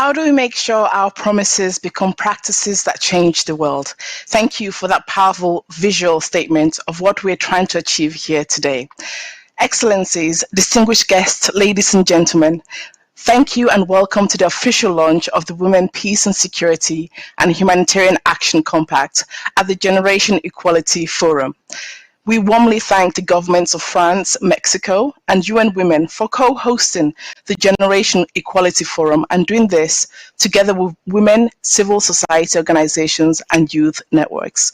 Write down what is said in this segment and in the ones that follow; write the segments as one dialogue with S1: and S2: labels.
S1: How do we make sure our promises become practices that change the world? Thank you for that powerful visual statement of what we're trying to achieve here today. Excellencies, distinguished guests, ladies and gentlemen, thank you and welcome to the official launch of the Women, Peace and Security and Humanitarian Action Compact at the Generation Equality Forum. We warmly thank the governments of France, Mexico, and UN Women for co-hosting the Generation Equality Forum and doing this together with women, civil society organizations, and youth networks.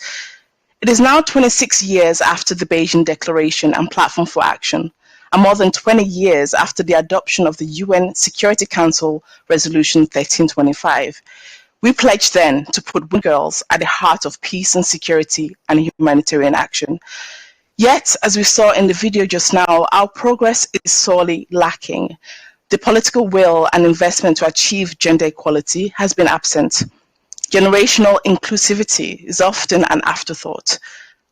S1: It is now 26 years after the Beijing Declaration and Platform for Action, and more than 20 years after the adoption of the UN Security Council Resolution 1325. We pledged then to put women and girls at the heart of peace and security and humanitarian action. Yet, as we saw in the video just now, our progress is sorely lacking. The political will and investment to achieve gender equality has been absent. Generational inclusivity is often an afterthought.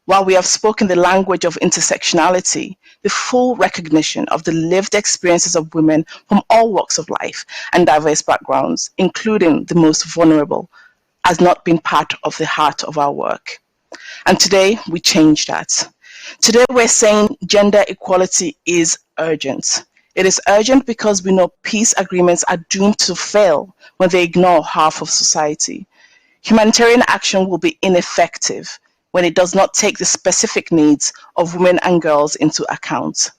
S1: While we have spoken the language of intersectionality, the full recognition of the lived experiences of women from all walks of life and diverse backgrounds, including the most vulnerable, has not been part of the heart of our work. And today, we change that. Today, we're saying gender equality is urgent. It is urgent because we know peace agreements are doomed to fail when they ignore half of society. Humanitarian action will be ineffective when it does not take the specific needs of women and girls into account.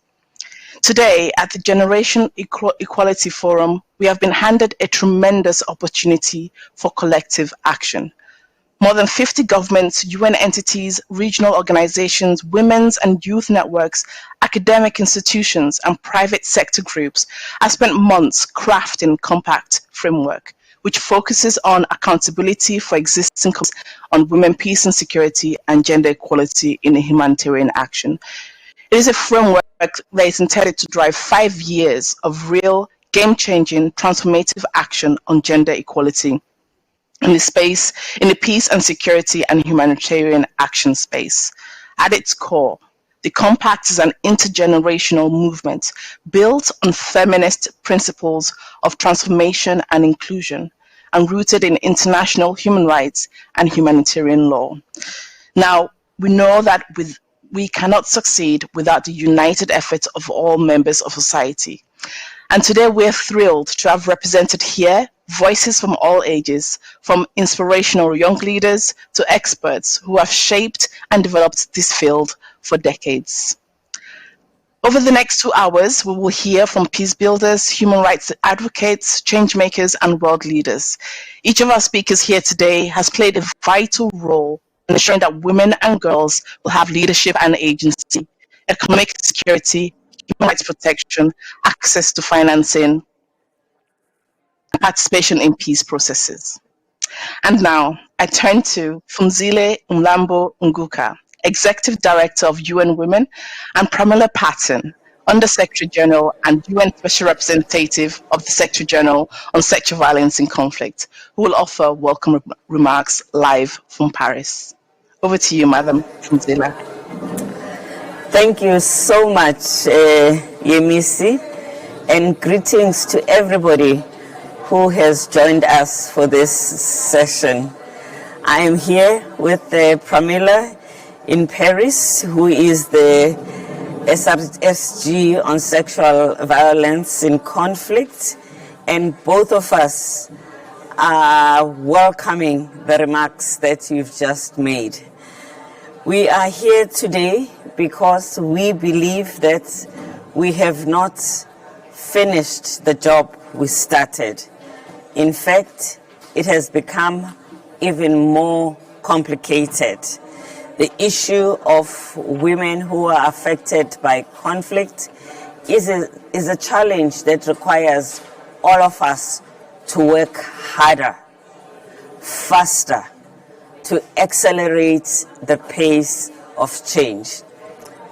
S1: Today, at the Generation Equality Forum, we have been handed a tremendous opportunity for collective action. More than 50 governments, UN entities, regional organizations, women's and youth networks, academic institutions, and private sector groups have spent months crafting compact framework, which focuses on accountability for existing on women, peace and security, and gender equality in humanitarian action. It is a framework that is intended to drive 5 years of real, game-changing, transformative action on gender equality in the peace and security and humanitarian action space. At its core, the Compact is an intergenerational movement built on feminist principles of transformation and inclusion and rooted in international human rights and humanitarian law. Now, we know that we cannot succeed without the united efforts of all members of society. And today we're thrilled to have represented here voices from all ages, from inspirational young leaders to experts who have shaped and developed this field for decades. Over the next 2 hours, we will hear from peace builders, human rights advocates, change makers, and world leaders. Each of our speakers here today has played a vital role in ensuring that women and girls will have leadership and agency, economic security, human rights protection, access to financing, and participation in peace processes. And now, I turn to Phumzile Mlambo Nguka, Executive Director of UN Women, and Pramila Patton, Under-Secretary General and UN Special Representative of the Secretary General on Sexual Violence in Conflict, who will offer welcome remarks live from Paris. Over to you, Madam Phumzile.
S2: Thank you so much, Yemisi, and greetings to everybody who has joined us for this session. I am here with Pramila in Paris, who is the SG on sexual violence in conflict, and both of us are welcoming the remarks that you've just made. We are here today because we believe that we have not finished the job we started. In fact, it has become even more complicated. The issue of women who are affected by conflict is a challenge that requires all of us to work harder, faster, to accelerate the pace of change.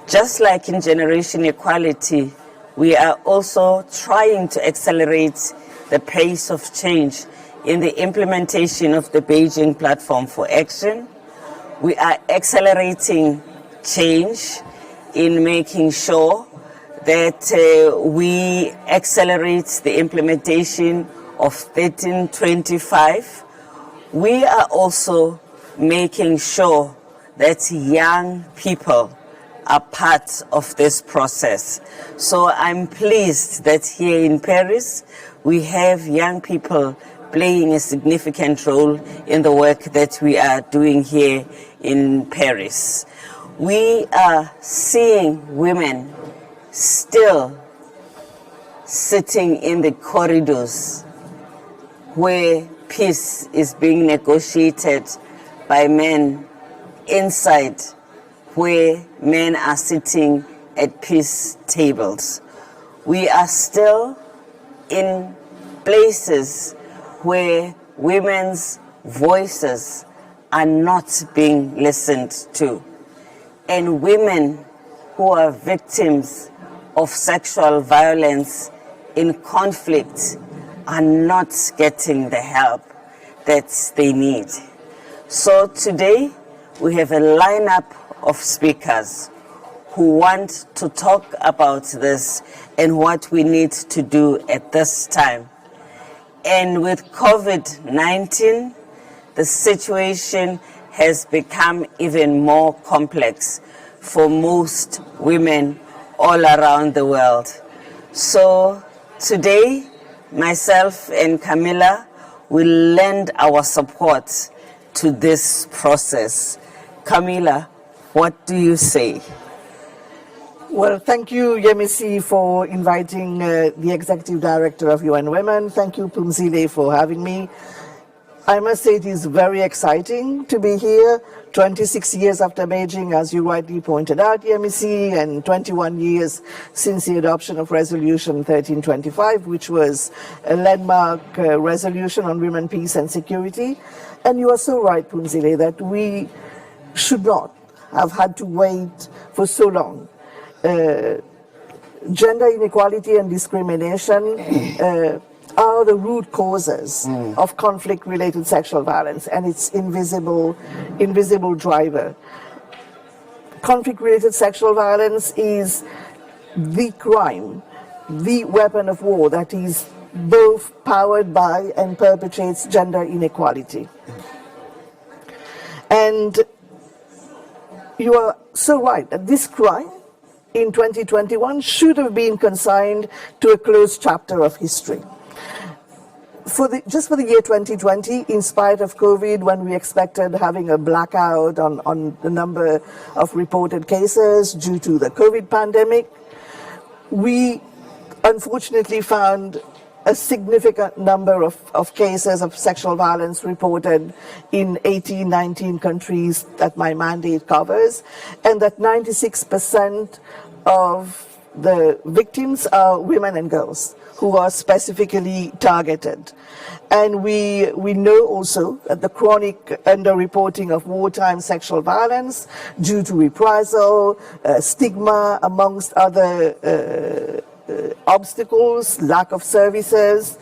S2: Just like in generation equality, we are also trying to accelerate the pace of change in the implementation of the Beijing Platform for Action. We are accelerating change in making sure that we accelerate the implementation of 1325. We are also making sure that young people are part of this process. So I'm pleased that here in Paris, we have young people playing a significant role in the work that we are doing here in Paris. We are seeing women still sitting in the corridors where peace is being negotiated by men, inside where men are sitting at peace tables. We are still in places where women's voices are not being listened to. And women who are victims of sexual violence in conflict are not getting the help that they need. So today we have a lineup of speakers who want to talk about this and what we need to do at this time. And with COVID-19, the situation has become even more complex for most women all around the world. So today, myself and Camilla will lend our support to this process. Camilla, what do you say?
S3: Well, thank you, Yemisi, for inviting the Executive Director of UN Women. Thank you, Phumzile, for having me. I must say it is very exciting to be here, 26 years after Beijing, as you rightly pointed out, Yemisi, and 21 years since the adoption of Resolution 1325, which was a landmark resolution on women, peace and security. And you are so right, Punzile, that we should not have had to wait for so long. Gender inequality and discrimination are the root causes of conflict-related sexual violence, and its invisible driver. Conflict-related sexual violence is the crime, the weapon of war that is both powered by and perpetrates gender inequality. And you are so right that this crime in 2021 should have been consigned to a closed chapter of history. Just for the year 2020, in spite of COVID, when we expected having a blackout on the number of reported cases due to the COVID pandemic, we unfortunately found a significant number of cases of sexual violence reported in 18, 19 countries that my mandate covers, and that 96% of the victims are women and girls who are specifically targeted. And we know also that the chronic underreporting of wartime sexual violence due to reprisal, stigma, amongst other obstacles, lack of services,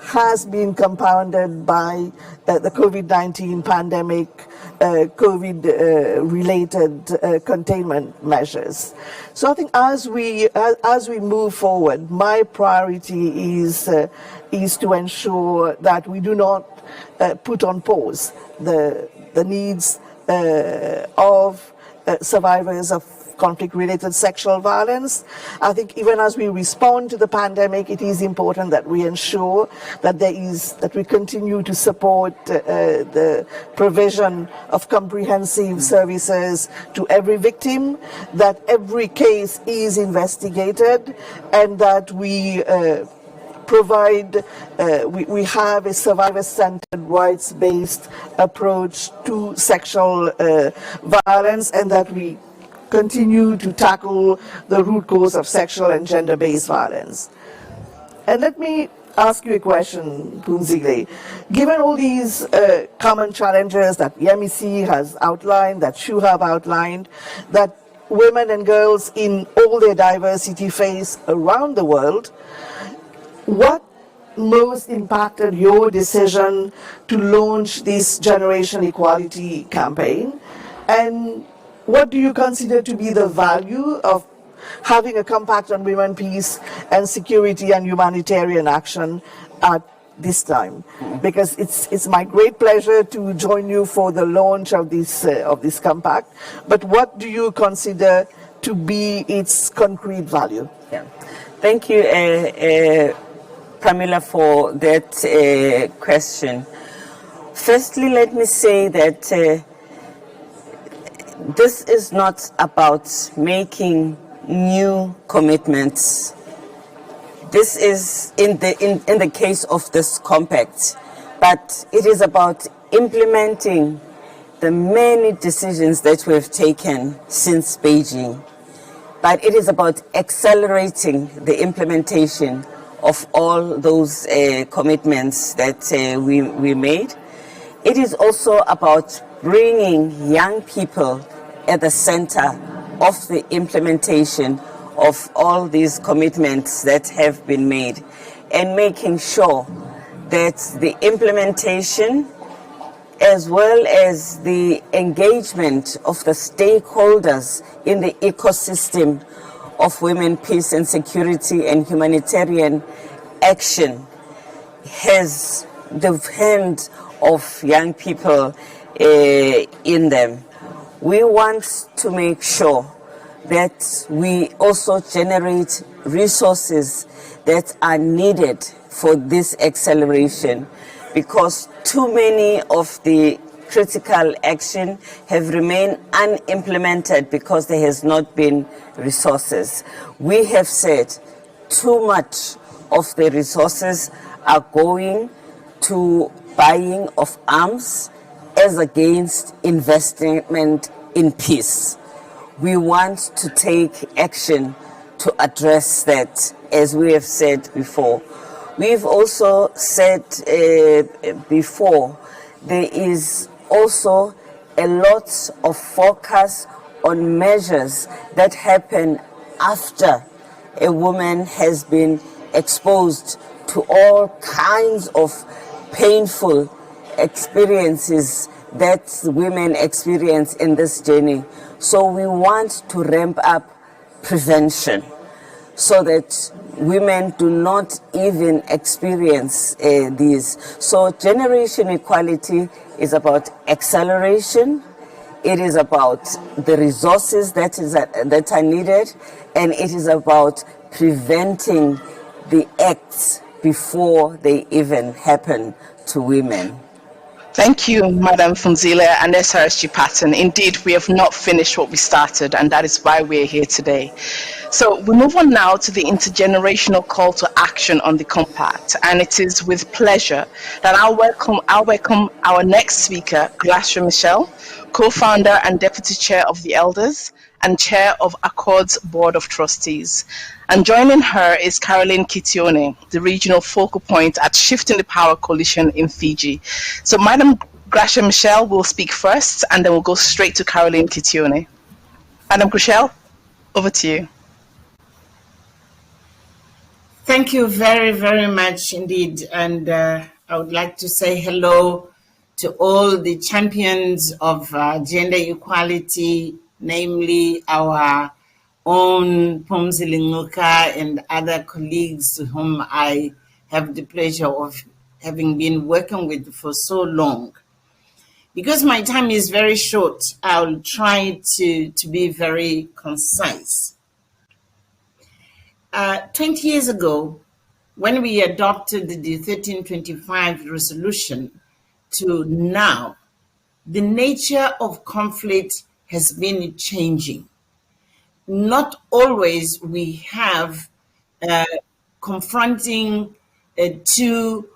S3: has been compounded by the COVID-19 pandemic, COVID-related containment measures. So I think as we move forward, my priority is to ensure that we do not put on pause the needs of survivors of conflict-related sexual violence. I think even as we respond to the pandemic, it is important that we ensure that we continue to support the provision of comprehensive services to every victim, that every case is investigated, and that we provide, we have a survivor-centered, rights-based approach to sexual violence, and that we continue to tackle the root cause of sexual and gender-based violence. And let me ask you a question, Punzile. Given all these common challenges that Yemisi has outlined, that you have outlined, that women and girls in all their diversity face around the world, what most impacted your decision to launch this Generation Equality campaign? And what do you consider to be the value of having a compact on women, peace and security and humanitarian action at this time? Because it's my great pleasure to join you for the launch of this compact. But what do you consider to be its concrete value?
S2: Yeah. Thank you, Pramila, for that question. Firstly, let me say that this is not about making new commitments. This is in the case of this compact, but it is about implementing the many decisions that we have taken since Beijing. But it is about accelerating the implementation of all those commitments that we made. It is also about bringing young people at the center of the implementation of all these commitments that have been made, and making sure that the implementation as well as the engagement of the stakeholders in the ecosystem of women, peace and security and humanitarian action has the hand of young people in them. We want to make sure that we also generate resources that are needed for this acceleration, because too many of the critical action have remained unimplemented because there has not been resources. We have said too much of the resources are going to buying of arms as against investment in peace. We want to take action to address that, as we have said before. We've also said before, there is also a lot of focus on measures that happen after a woman has been exposed to all kinds of painful experiences that women experience in this journey. So we want to ramp up prevention so that women do not even experience these. So generation equality is about acceleration. It is about the resources that are needed, and it is about preventing the acts before they even happen to women.
S1: Thank you, Madam Funzile and SRSG Patton. Indeed, we have not finished what we started, and that is why we're here today. So we move on now to the intergenerational call to action on the compact, and it is with pleasure that I'll welcome our next speaker, Gracia Michelle, co-founder and deputy chair of the Elders and chair of Accord's Board of Trustees. And joining her is Caroline Kitione, the regional focal point at Shifting the Power Coalition in Fiji. So Madam Gracia Michelle will speak first, and then we'll go straight to Caroline Kitione. Madam Gracia, over to you.
S4: Thank you very, very much indeed. And I would like to say hello to all the champions of gender equality, namely our own Phumzile Ngcuka and other colleagues whom I have the pleasure of having been working with for so long. Because my time is very short, I'll try to be very concise. 20 years ago, when we adopted the 1325 resolution to now, the nature of conflict has been changing. Not always we have confronting two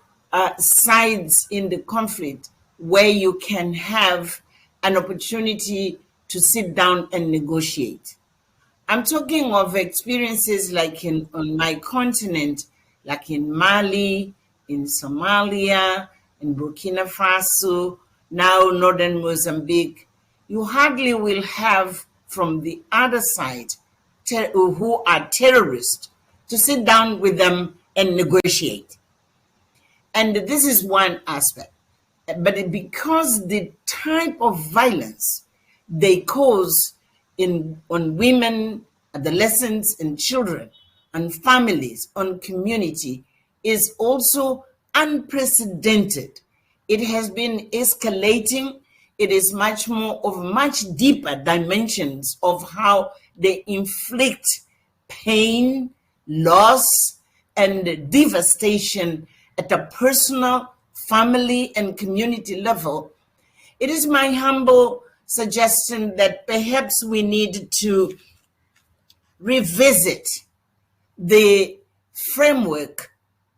S4: sides in the conflict where you can have an opportunity to sit down and negotiate. I'm talking of experiences like on my continent, like in Mali, in Somalia, in Burkina Faso, now northern Mozambique. You hardly will have from the other side who are terrorists to sit down with them and negotiate. And this is one aspect. But because the type of violence they cause on women, adolescents, and children, on families, on community, is also unprecedented. It has been escalating. It is much deeper dimensions of how they inflict pain, loss, and devastation at a personal, family, and community level. It is my humble suggestion that perhaps we need to revisit the framework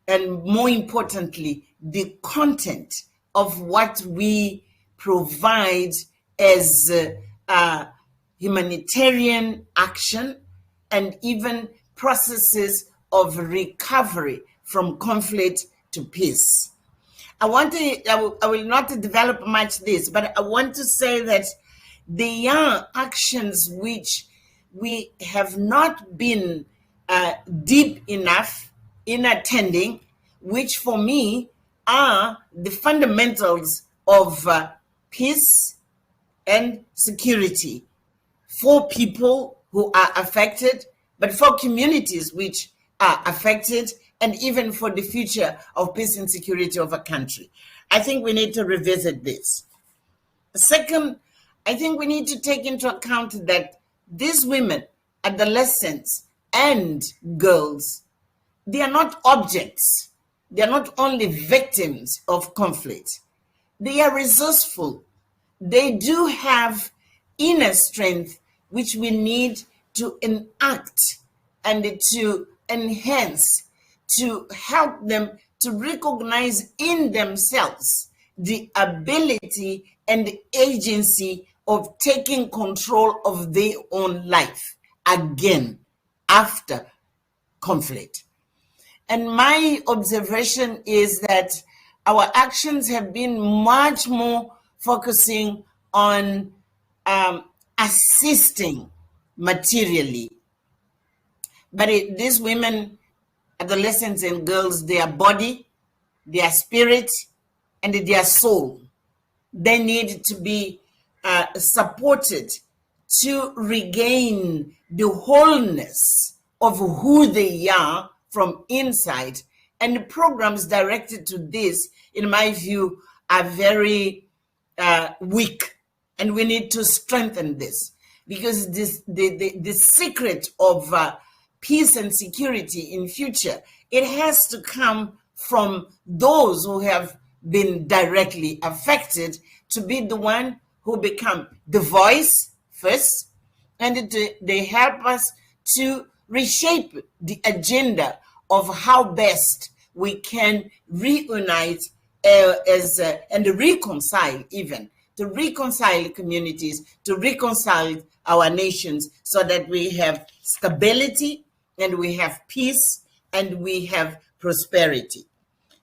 S4: and, more importantly, the content of what we provide as humanitarian action and even processes of recovery from conflict to peace. I will not develop much this, but I want to say that there are actions which we have not been deep enough in attending, which for me are the fundamentals of peace and security for people who are affected, but for communities which are affected, and even for the future of peace and security of a country. I think we need to revisit this. Second, I think we need to take into account that these women, adolescents, and girls, they are not objects. They are not only victims of conflict. They are resourceful. They do have inner strength, which we need to enact and to enhance, to help them to recognize in themselves the ability and agency of taking control of their own life again after conflict. And my observation is that our actions have been much more focusing on assisting materially. But these women, adolescents and girls, their body, their spirit, and their soul, they need to be supported to regain the wholeness of who they are from inside. And the programs directed to this, in my view, are very weak. And we need to strengthen this, because the secret of peace and security in future, it has to come from those who have been directly affected, to be the one who become the voice first, and they help us to reshape the agenda of how best we can reunite and reconcile, even to reconcile communities, to reconcile our nations, so that we have stability and we have peace and we have prosperity.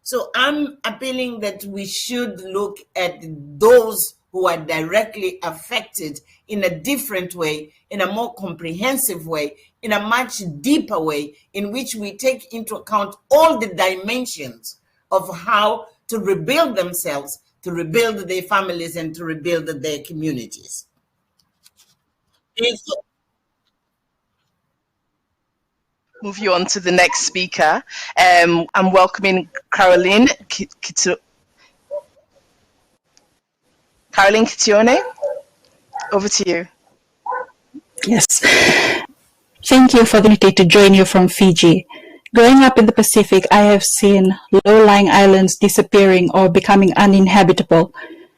S4: So I'm appealing that we should look at those who are directly affected in a different way, in a more comprehensive way, in a much deeper way, in which we take into account all the dimensions of how to rebuild themselves, to rebuild their families, and to rebuild their communities.
S1: Move you on to the next speaker. I'm welcoming Caroline Kitione. Over to you.
S5: Yes. Thank you for the opportunity to join you from Fiji. Growing up in the Pacific, I have seen low-lying islands disappearing or becoming uninhabitable,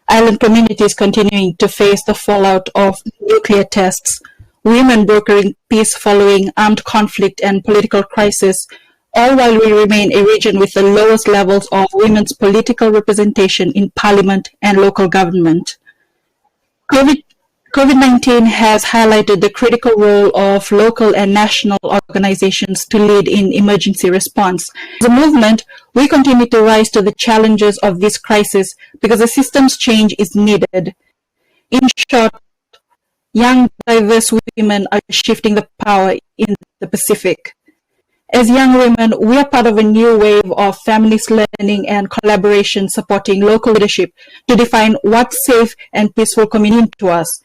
S5: island communities continuing to face the fallout of nuclear tests, women brokering peace following armed conflict and political crisis, all while we remain a region with the lowest levels of women's political representation in parliament and local government. COVID-19 has highlighted the critical role of local and national organizations to lead in emergency response. As a movement, we continue to rise to the challenges of this crisis because a systems change is needed. In short, young, diverse women are shifting the power in the Pacific. As young women, we are part of a new wave of feminist learning and collaboration supporting local leadership to define what's safe and peaceful community to us.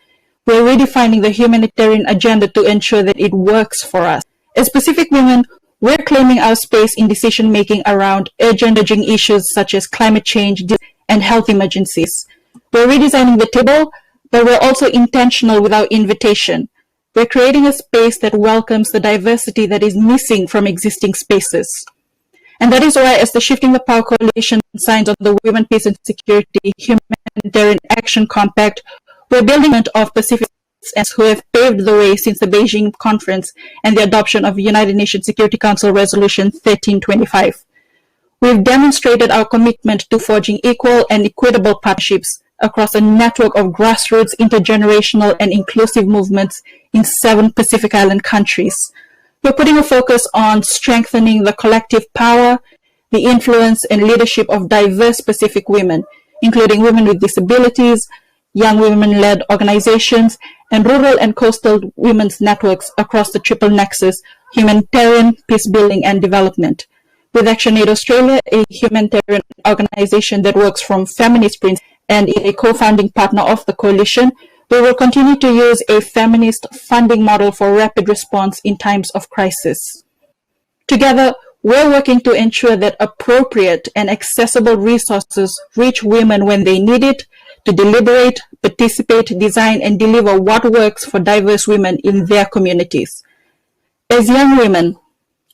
S5: We're redefining the humanitarian agenda to ensure that it works for us. As Pacific women, we're claiming our space in decision-making around urgent issues such as climate change and health emergencies. We're redesigning the table, but we're also intentional with our invitation. We're creating a space that welcomes the diversity that is missing from existing spaces. And that is why, as the Shifting the Power Coalition signs on the Women, Peace and Security Humanitarian Action Compact, we're building of Pacific who have paved the way since the Beijing Conference and the adoption of United Nations Security Council Resolution 1325. We've demonstrated our commitment to forging equal and equitable partnerships across a network of grassroots, intergenerational, and inclusive movements in 7 Pacific Island countries. We're putting a focus on strengthening the collective power, the influence, and leadership of diverse Pacific women, including women with disabilities, young women-led organizations, and rural and coastal women's networks across the triple nexus: humanitarian, peace-building, and development. With ActionAid Australia, a humanitarian organization that works from feminist principles and is a co-founding partner of the coalition, we will continue to use a feminist funding model for rapid response in times of crisis. Together, we're working to ensure that appropriate and accessible resources reach women when they need it, to deliberate, participate, design, and deliver what works for diverse women in their communities. As young women,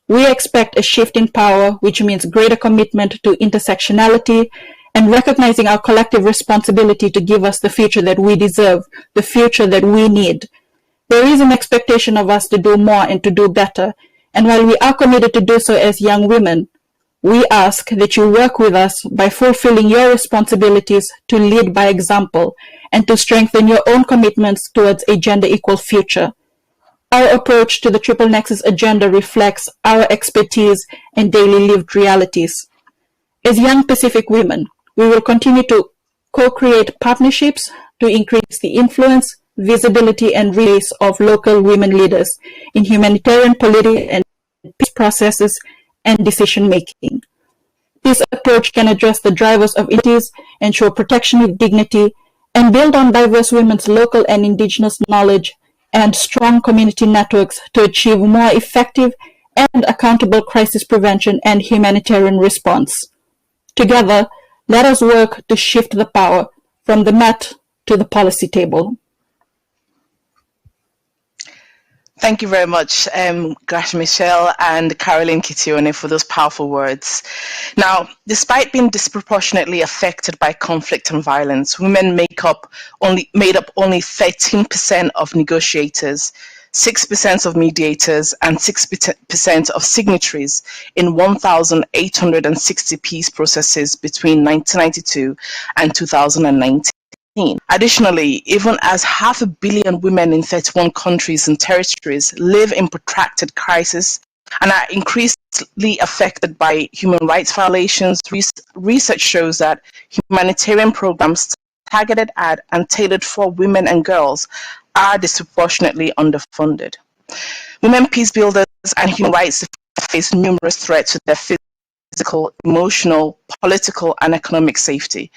S5: we expect a shift in power, which means greater commitment to intersectionality and recognizing our collective responsibility to give us the future that we deserve, the future that we need. There is an expectation of us to do more and to do better, and while we are committed to do so as young women, We ask that you work with us by fulfilling your responsibilities to lead by example and to strengthen your own commitments towards a gender-equal future. Our approach to the Triple Nexus agenda reflects our expertise and daily lived realities. As young Pacific women, we will continue to co-create partnerships to increase the influence, visibility, and reach of local women leaders in humanitarian, political, and peace processes and decision-making. This approach can address the drivers of inequalities, ensure protection with dignity, and build on diverse women's local and indigenous knowledge and strong community networks to achieve more effective and accountable crisis prevention and humanitarian response. Together, let us work to shift the power from the mat to the policy table.
S1: Thank you very much, Grash Michelle and Caroline Kitione, for those powerful words. Now, despite being disproportionately affected by conflict and violence, women made up only 13% of negotiators, 6% of mediators, and 6% of signatories in 1,860 peace processes between 1992 and 2019. Additionally, even as 500 million women in 31 countries and territories live in protracted crisis and are increasingly affected by human rights violations, research shows that humanitarian programs targeted at and tailored for women and girls are disproportionately underfunded. Women peace builders and human rights face numerous threats to their physical, emotional, political, and economic safety.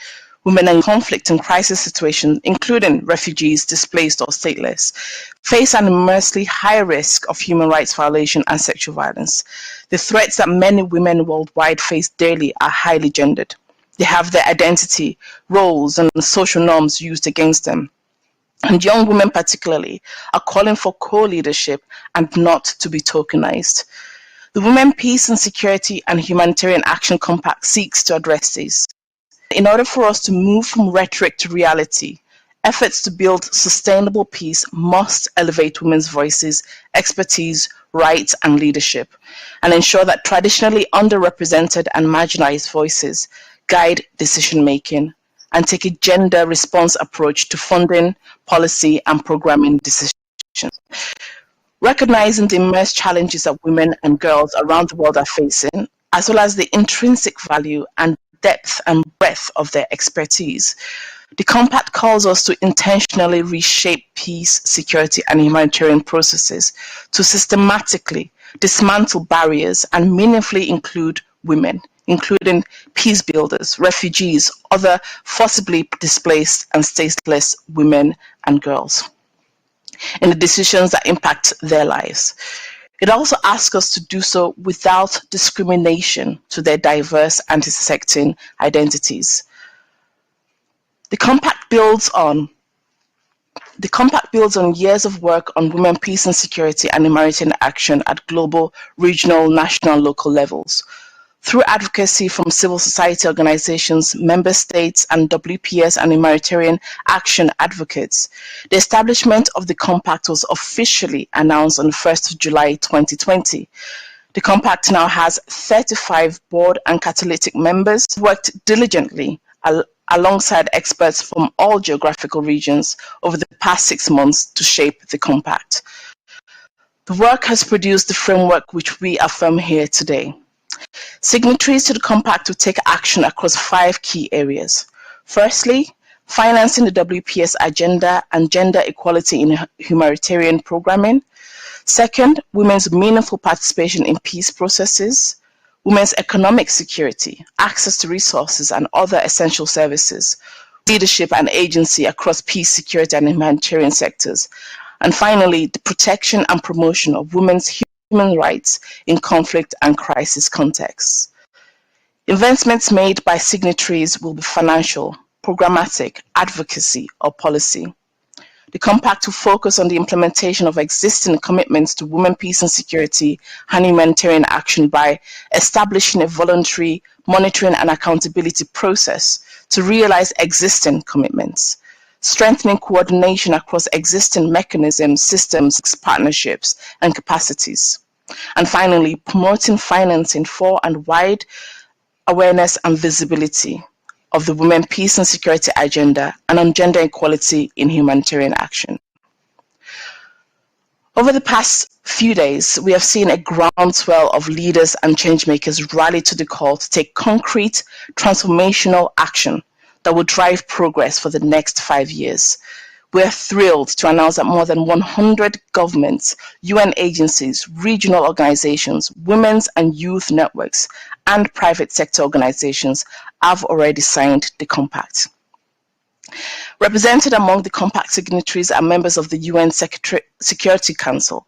S1: Women in conflict and crisis situations, including refugees, displaced, or stateless, face an immensely higher risk of human rights violation and sexual violence. The threats that many women worldwide face daily are highly gendered. They have their identity, roles, and social norms used against them. And young women particularly are calling for co-leadership and not to be tokenized. The Women, Peace and Security and Humanitarian Action Compact seeks to address this. In order for us to move from rhetoric to reality, efforts to build sustainable peace must elevate women's voices, expertise, rights, and leadership, and ensure that traditionally underrepresented and marginalized voices guide decision-making and take a gender response approach to funding, policy, and programming decisions. Recognizing the immense challenges that women and girls around the world are facing, as well as the intrinsic value and depth and breadth of their expertise, the Compact calls us to intentionally reshape peace, security, and humanitarian processes to systematically dismantle barriers and meaningfully include women, including peace builders, refugees, other forcibly displaced and stateless women and girls, in the decisions that impact their lives. It also asks us to do so without discrimination to their diverse and intersecting identities. The Compact builds on years of work on women, peace and security and humanitarian action at global, regional, national, and local levels. Through advocacy from civil society organizations, member states, and WPS and humanitarian action advocates, the establishment of the Compact was officially announced on the 1st of July 2020. The Compact now has 35 board and catalytic members who worked diligently alongside experts from all geographical regions over the past 6 months to shape the Compact. The work has produced the framework which we affirm here today. Signatories to the Compact will take action across 5 key areas. Firstly, financing the WPS agenda and gender equality in humanitarian programming. Second, women's meaningful participation in peace processes. Women's economic security, access to resources and other essential services, leadership and agency across peace, security, and humanitarian sectors. And finally, the protection and promotion of women's human rights in conflict and crisis contexts. Investments made by signatories will be financial, programmatic, advocacy, or policy. The Compact will focus on the implementation of existing commitments to women, peace and security and humanitarian action by establishing a voluntary monitoring and accountability process to realize existing commitments, strengthening coordination across existing mechanisms, systems, partnerships, and capacities, And finally, promoting financing for and wide awareness and visibility of the Women, Peace and Security agenda and on gender equality in humanitarian action. Over the past few days, we have seen a groundswell of leaders and changemakers rally to the call to take concrete, transformational action that will drive progress for the next 5 years. We are thrilled to announce that more than 100 governments, UN agencies, regional organizations, women's and youth networks, and private sector organizations have already signed the compact. Represented among the compact signatories are members of the UN Security Council.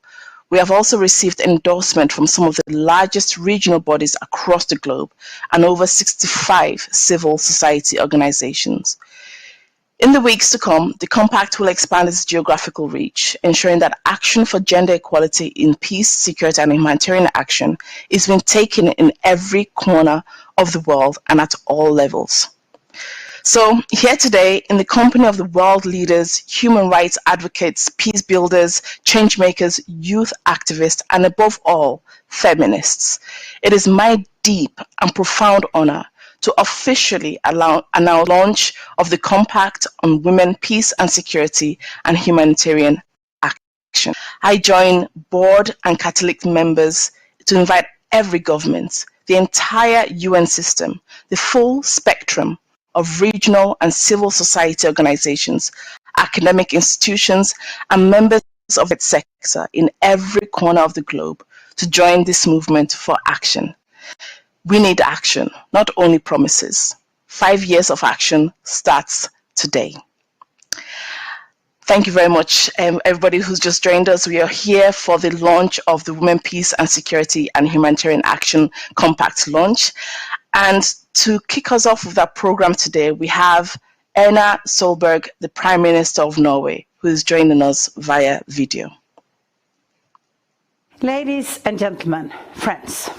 S1: We have also received endorsement from some of the largest regional bodies across the globe and over 65 civil society organizations. In the weeks to come, the compact will expand its geographical reach, ensuring that action for gender equality in peace, security, and humanitarian action is being taken in every corner of the world and at all levels. So, here today, in the company of the world leaders, human rights advocates, peace builders, change makers, youth activists, and above all, feminists, it is my deep and profound honor to officially announce launch of the Compact on Women, Peace and Security and Humanitarian Action. I join board and Catholic members to invite every government, the entire UN system, the full spectrum of regional and civil society organizations, academic institutions, and members of the sector in every corner of the globe to join this movement for action. We need action, not only promises. 5 years of action starts today. Thank you very much, everybody who's just joined us. We are here for the launch of the Women, Peace and Security and Humanitarian Action Compact launch. And to kick us off with that program today, we have Erna Solberg, the Prime Minister of Norway, who is joining us via video.
S6: Ladies and gentlemen, friends,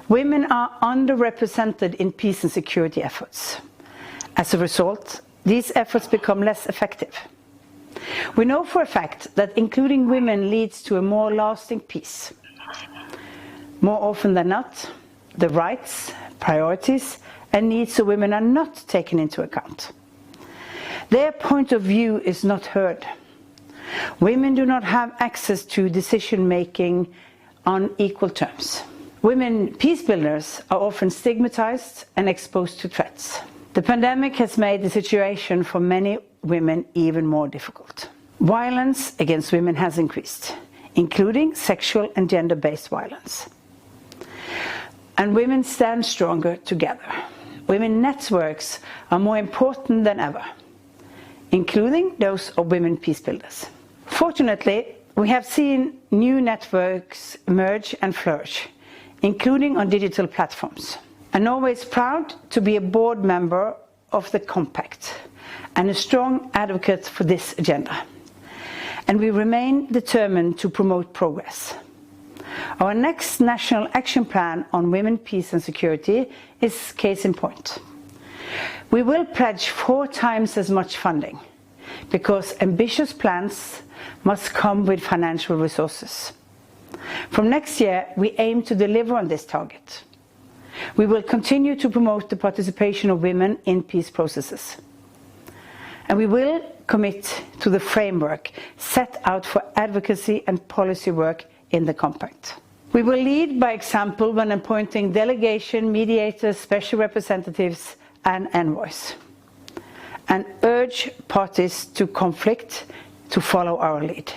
S6: women are underrepresented in peace and security efforts. As a result, these efforts become less effective. We know for a fact that including women leads to a more lasting peace. More often than not, the rights, priorities, and needs of women are not taken into account. Their point of view is not heard. Women do not have access to decision-making on equal terms. Women peace builders are often stigmatized and exposed to threats. The pandemic has made the situation for many women even more difficult. Violence against women has increased, including sexual and gender-based violence. And women stand stronger together. Women networks are more important than ever, including those of women peace builders. Fortunately, we have seen new networks emerge and flourish, including on digital platforms. And Norway is proud to be a board member of the Compact and a strong advocate for this agenda. And we remain determined to promote progress. Our next National Action Plan on Women, Peace and Security is case in point. We will pledge 4 times as much funding because ambitious plans must come with financial resources. From next year, we aim to deliver on this target. We will continue to promote the participation of women in peace processes. And we will commit to the framework set out for advocacy and policy work in the Compact. We will lead by example when appointing delegation, mediators, special representatives and envoys, and urge parties to conflict to follow our lead.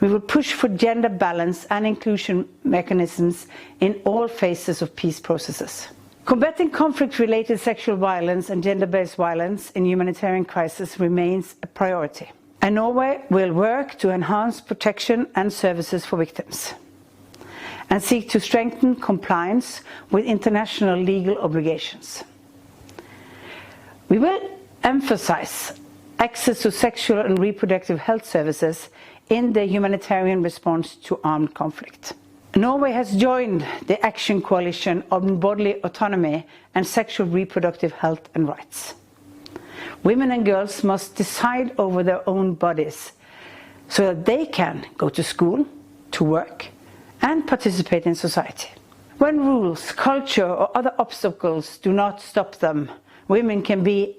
S6: We will push for gender balance and inclusion mechanisms in all phases of peace processes. Combating conflict-related sexual violence and gender-based violence in humanitarian crisis remains a priority. And Norway will work to enhance protection and services for victims and seek to strengthen compliance with international legal obligations. We will emphasize access to sexual and reproductive health services in the humanitarian response to armed conflict. Norway has joined the Action Coalition on Bodily Autonomy and Sexual Reproductive Health and Rights. Women and girls must decide over their own bodies so that they can go to school, to work, and participate in society. When rules, culture, or other obstacles do not stop them, women can be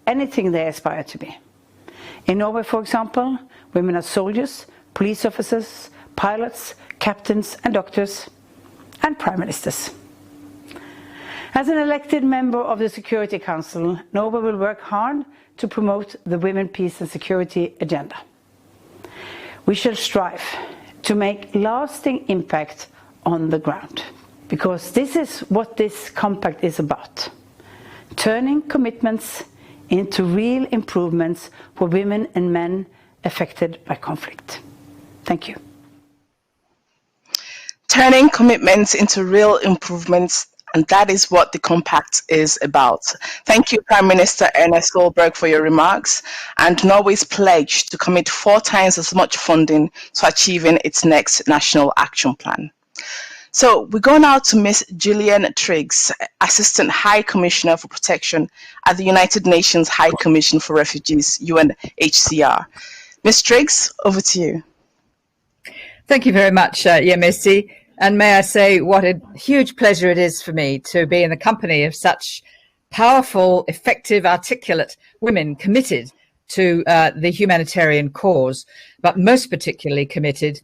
S6: anything they aspire to be. In Norway, for example, women are soldiers, police officers, pilots, captains and doctors, and prime ministers. As an elected member of the Security Council, Norway will work hard to promote the Women, Peace and Security agenda. We shall strive to make lasting impact on the ground, because this is what this compact is about: turning commitments into real improvements for women and men affected by conflict. Thank you.
S1: Turning commitments into real improvements, and that is what the compact is about. Thank you, Prime Minister Erna Solberg, for your remarks, and Norway's pledge to commit 4 times as much funding to achieving its next National Action Plan. So we go now to Ms. Gillian Triggs, Assistant High Commissioner for Protection at the United Nations High Commission for Refugees, UNHCR. Ms. Triggs, over to you.
S7: Thank you very much, Yemisi. And may I say what a huge pleasure it is for me to be in the company of such powerful, effective, articulate women committed to the humanitarian cause, but most particularly committed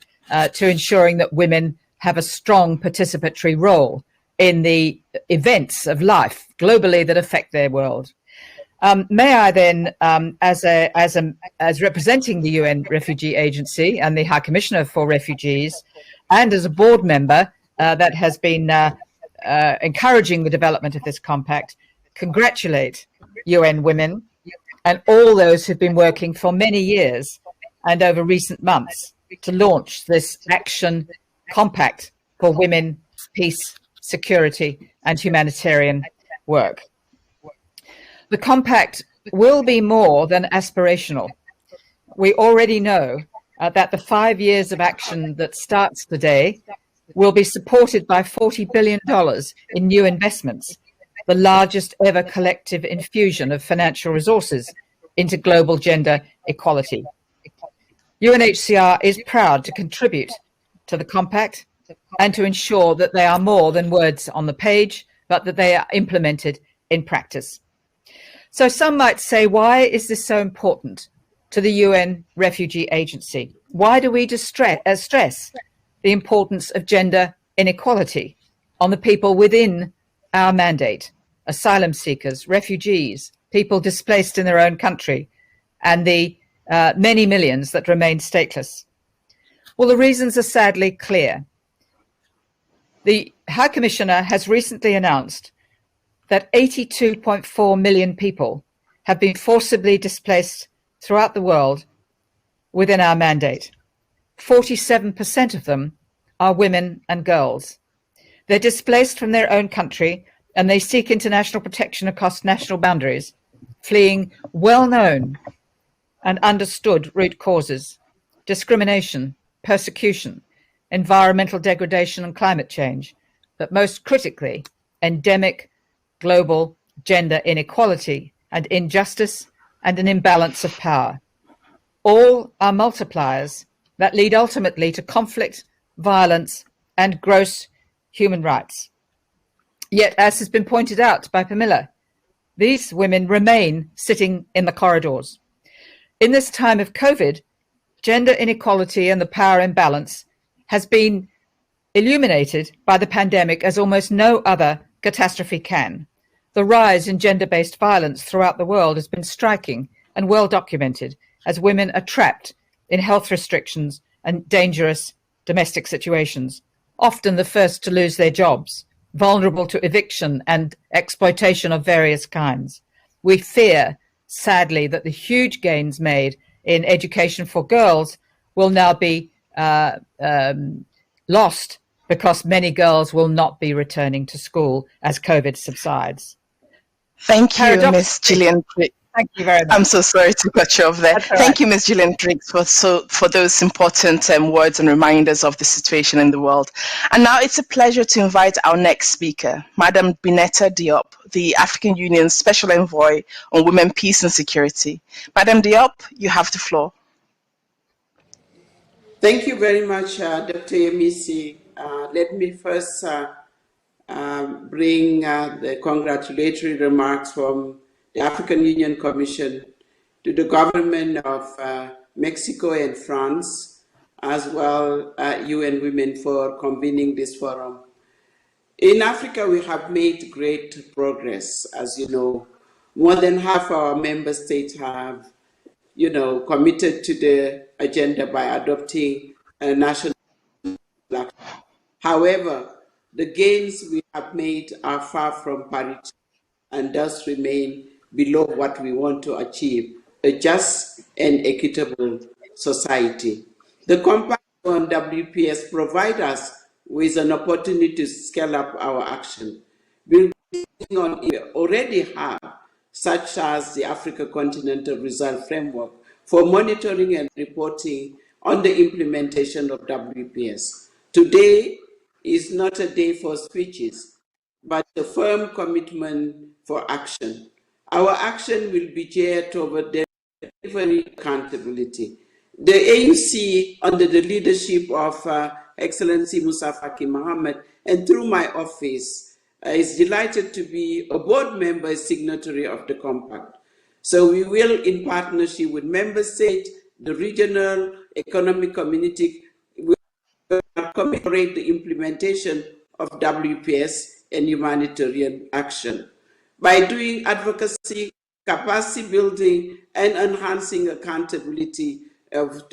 S7: to ensuring that women have a strong participatory role in the events of life globally that affect their world. May I then, as representing the UN Refugee Agency and the High Commissioner for Refugees, and as a board member that has been encouraging the development of this compact, congratulate UN Women and all those who've been working for many years and over recent months to launch this action compact for women, peace, security, and humanitarian work. The compact will be more than aspirational. We already know that the 5 years of action that starts today will be supported by $40 billion in new investments, the largest ever collective infusion of financial resources into global gender equality. UNHCR is proud to contribute to the compact and to ensure that they are more than words on the page, but that they are implemented in practice. So some might say, why is this so important to the UN Refugee Agency? Why do we stress the importance of gender inequality on the people within our mandate? Asylum seekers, refugees, people displaced in their own country, and the many millions that remain stateless. Well, the reasons are sadly clear. The High Commissioner has recently announced that 82.4 million people have been forcibly displaced throughout the world within our mandate. 47% of them are women and girls. They're displaced from their own country and they seek international protection across national boundaries, fleeing well-known and understood root causes: discrimination, persecution, environmental degradation and climate change, but most critically, endemic global gender inequality and injustice and an imbalance of power. All are multipliers that lead ultimately to conflict, violence, and gross human rights. Yet, as has been pointed out by Pamela, these women remain sitting in the corridors. In this time of COVID, gender inequality and the power imbalance has been illuminated by the pandemic as almost no other catastrophe can. The rise in gender-based violence throughout the world has been striking and well documented, as women are trapped in health restrictions and dangerous domestic situations, often the first to lose their jobs, vulnerable to eviction and exploitation of various kinds. We fear, sadly, that the huge gains made in education for girls will now be lost because many girls will not be returning to school as COVID subsides.
S1: Thank you, Ms. Gillian Triggs.
S7: Thank you very much.
S1: I'm so sorry to cut you off there. Thank you, Ms. Gillian Triggs, for those important words and reminders of the situation in the world. And now it's a pleasure to invite our next speaker, Madam Bineta Diop, the African Union's Special Envoy on Women, Peace and Security. Madam Diop, you have the floor.
S8: Thank you very much, Dr. Yemisi. let me first bring the congratulatory remarks from the African Union Commission to the government of Mexico and France, as well UN Women for convening this forum. In Africa, we have made great progress, as you know. More than half our member states have, committed to the agenda by adopting a national action. However, the gains we have made are far from parity and thus remain below what we want to achieve, a just and equitable society. The Compact on WPS provides us with an opportunity to scale up our action, building on what we already have, such as the Africa Continental Result Framework for monitoring and reporting on the implementation of WPS. Today is not a day for speeches, but a firm commitment for action. Our action will be geared toward delivery accountability. The AUC, under the leadership of Excellency Musa Faki Mohammed, and through my office, is delighted to be a board member signatory of the Compact. So we will, in partnership with member states, the regional economic community, commemorate the implementation of WPS and humanitarian action. By doing advocacy, capacity building, and enhancing accountability of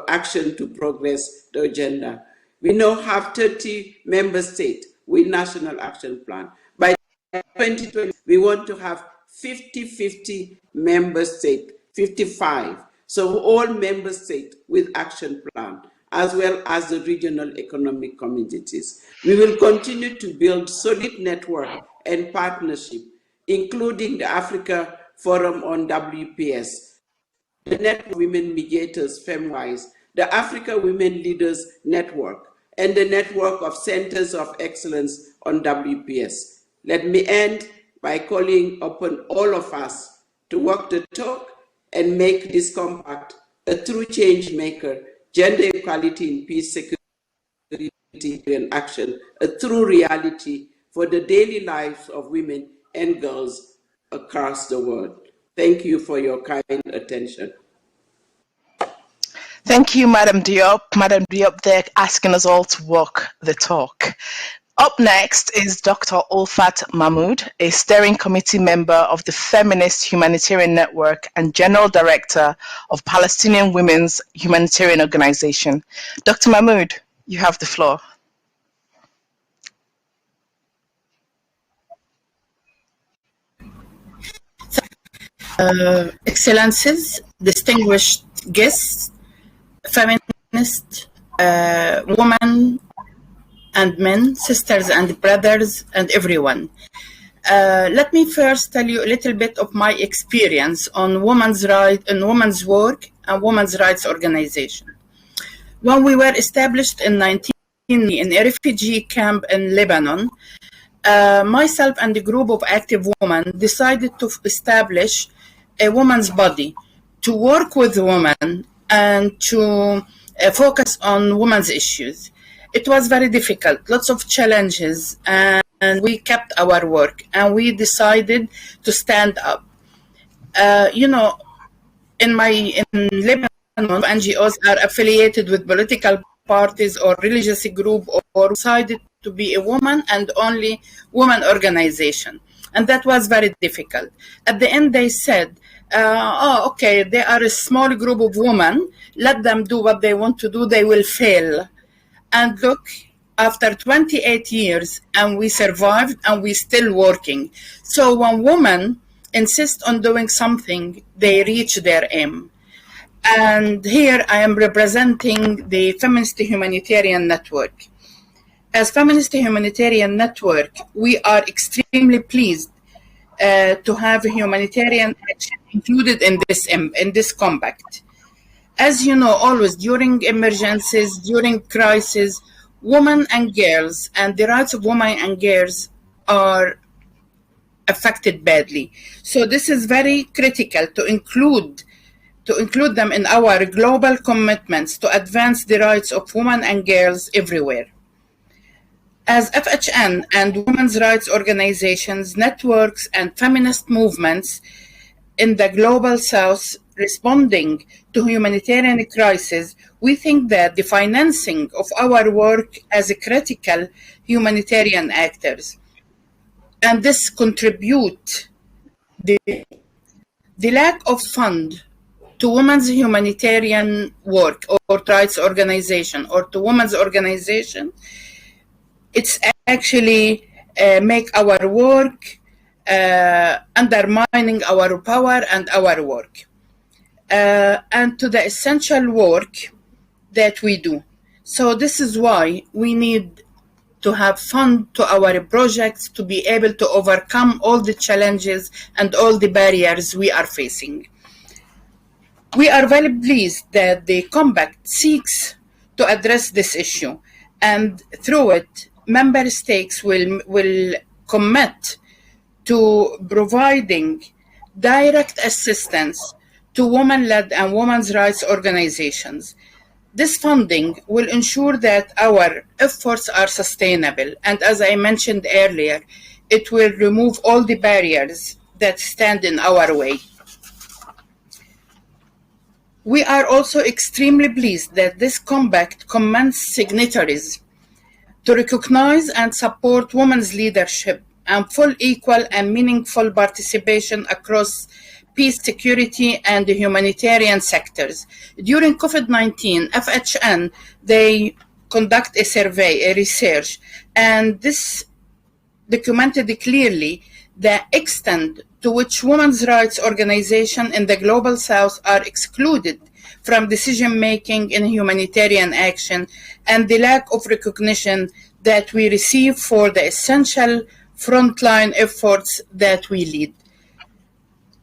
S8: action to progress the agenda. We now have 30 member states with national action plan. By 2020, we want to have 50-50 member states, 55. So all member states with action plan, as well as the regional economic communities. We will continue to build solid network and partnership, including the Africa Forum on WPS, the Network of Women Mediators, FEMWISE, the Africa Women Leaders Network, and the Network of Centers of Excellence on WPS. Let me end by calling upon all of us to walk the talk and make this compact a true change maker, gender equality in peace, security, and action, a true reality for the daily lives of women and girls across the world. Thank you for your kind attention.
S1: Thank you, Madam Diop. Madam Diop there asking us all to walk the talk. Up next is Dr. Ulfat Mahmoud, a steering committee member of the Feminist Humanitarian Network and General Director of Palestinian Women's Humanitarian Organization. Dr. Mahmoud, you have the floor.
S9: Excellencies, distinguished guests, feminists, women and men, sisters and brothers, and everyone. Let me first tell you a little bit of my experience on women's rights and women's work and women's rights organization. When we were established in 1990 in a refugee camp in Lebanon, myself and a group of active women decided to establish a woman's body to work with women and to focus on women's issues. It was very difficult, lots of challenges, and we kept our work and we decided to stand up. In Lebanon, NGOs are affiliated with political parties or religious group or decided to be a woman and only woman organization. And that was very difficult. At the end, they said, okay, they are a small group of women. Let them do what they want to do. They will fail. And look, after 28 years, and we survived, and we're still working. So when women insist on doing something, they reach their aim. And here I am representing the Feminist Humanitarian Network. As Feminist Humanitarian Network, we are extremely pleased to have humanitarian action included in this compact. As you know, always during emergencies, during crises, women and girls and the rights of women and girls are affected badly. So this is very critical to include them in our global commitments to advance the rights of women and girls everywhere. As FHN and women's rights organizations, networks, and feminist movements in the Global South responding to humanitarian crisis, we think that the financing of our work as a critical humanitarian actors, and this contribute the lack of fund to women's humanitarian work or rights organization or to women's organization, it's actually make our work undermining our power and our work. And to the essential work that we do. So this is why we need to have fund to our projects to be able to overcome all the challenges and all the barriers we are facing. We are very pleased that the compact seeks to address this issue, and through it, member states will commit to providing direct assistance to women-led and women's rights organizations. This funding will ensure that our efforts are sustainable, and as I mentioned earlier, it will remove all the barriers that stand in our way. We are also extremely pleased that this compact commands signatories to recognize and support women's leadership and full, equal, and meaningful participation across peace, security, and the humanitarian sectors. During COVID-19, FHN, they conduct a survey, a research, and this documented clearly the extent to which women's rights organizations in the Global South are excluded from decision-making in humanitarian action, and the lack of recognition that we receive for the essential frontline efforts that we lead.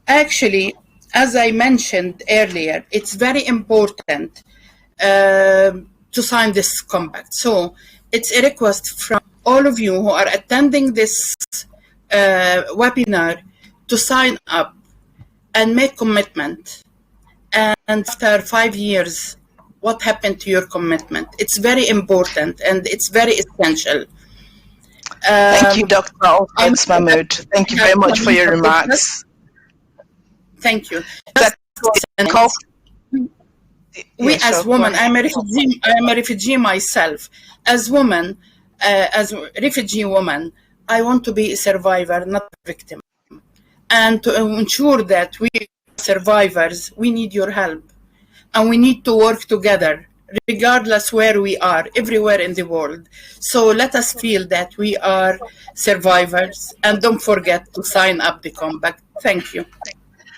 S9: Actually, as I mentioned earlier, it's very important to sign this compact. So it's a request from all of you who are attending this webinar to sign up and make commitment. And after 5 years, what happened to your commitment? It's very important and it's very essential.
S1: Thank you, Dr. Alfred Mahmoud. Thank you very much for your remarks.
S9: Thank you.
S1: We
S9: as women, I'm a refugee myself. As women, as refugee woman, I want to be a survivor, not a victim. And to ensure that we survivors, we need your help. And we need to work together, regardless where we are, everywhere in the world. So let us feel that we are survivors, and don't forget to sign up the compact. Thank you.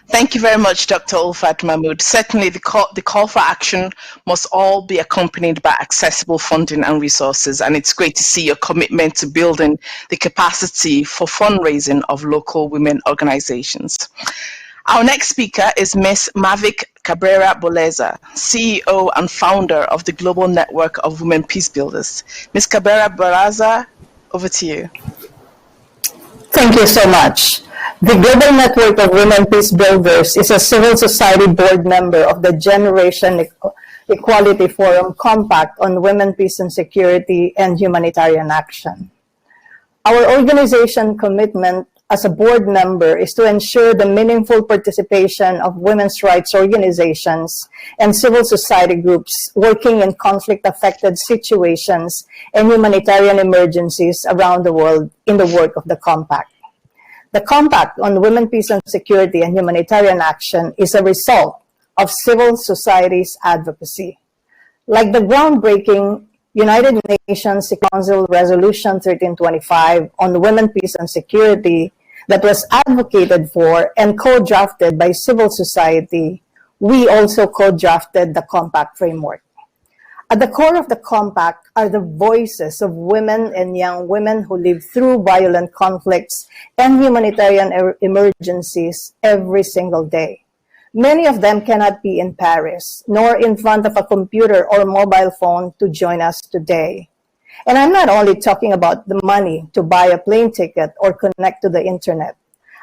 S1: Thank you very much, Dr. Ulfat Mahmoud. Certainly, the call for action must all be accompanied by accessible funding and resources, and it's great to see your commitment to building the capacity for fundraising of local women organizations. Our next speaker is Ms. Mavic Cabrera Boleza, CEO and founder of the Global Network of Women Peace Builders. Ms. Cabrera Boleza, over to you.
S10: Thank you so much. The Global Network of Women Peace Builders is a civil society board member of the Generation Equality Forum Compact on Women, Peace and Security and Humanitarian Action. Our organization commitment as a board member is to ensure the meaningful participation of women's rights organizations and civil society groups working in conflict-affected situations and humanitarian emergencies around the world in the work of the Compact. The Compact on Women, Peace and Security and Humanitarian Action is a result of civil society's advocacy. Like the groundbreaking United Nations Council Resolution 1325 on Women, Peace and Security that was advocated for and co-drafted by civil society, we also co-drafted the Compact framework. At the core of the Compact are the voices of women and young women who live through violent conflicts and humanitarian emergencies every single day. Many of them cannot be in Paris, nor in front of a computer or mobile phone to join us today. And I'm not only talking about the money to buy a plane ticket or connect to the internet.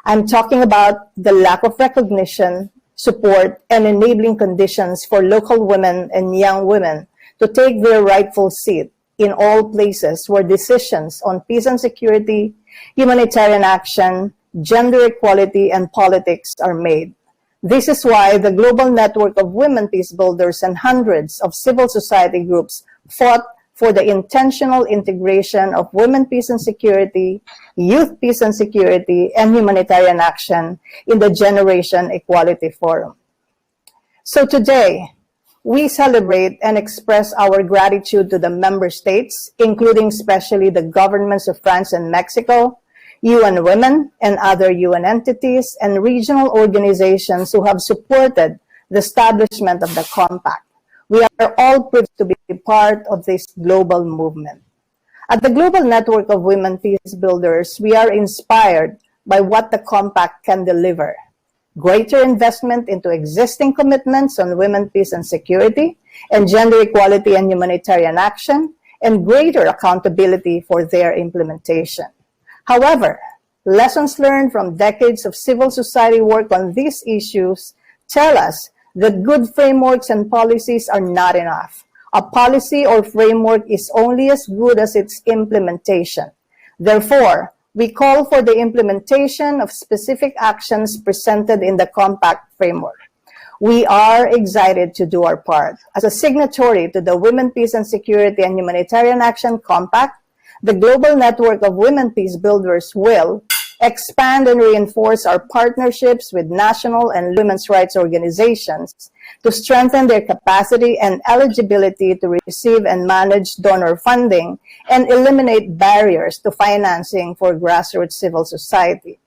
S10: I'm talking about the lack of recognition, support, and enabling conditions for local women and young women to take their rightful seat in all places where decisions on peace and security, humanitarian action, gender equality, and politics are made. This is why the global network of women peace builders and hundreds of civil society groups fought for the intentional integration of women peace and security, youth peace and security, and humanitarian action in the Generation Equality Forum. So today, we celebrate and express our gratitude to the member states, including especially the governments of France and Mexico, UN Women and other UN entities, and regional organizations who have supported the establishment of the Compact. We are all privileged to be part of this global movement. At the Global Network of Women Peace Builders, we are inspired by what the Compact can deliver. Greater investment into existing commitments on women, peace and security, and gender equality and humanitarian action, and greater accountability for their implementation. However, lessons learned from decades of civil society work on these issues tell us that good frameworks and policies are not enough. A policy or framework is only as good as its implementation. Therefore, we call for the implementation of specific actions presented in the Compact framework. We are excited to do our part. As a signatory to the Women, Peace and Security and Humanitarian Action Compact, the Global Network of Women Peace Builders will expand and reinforce our partnerships with national and women's rights organizations to strengthen their capacity and eligibility to receive and manage donor funding and eliminate barriers to financing for grassroots civil society.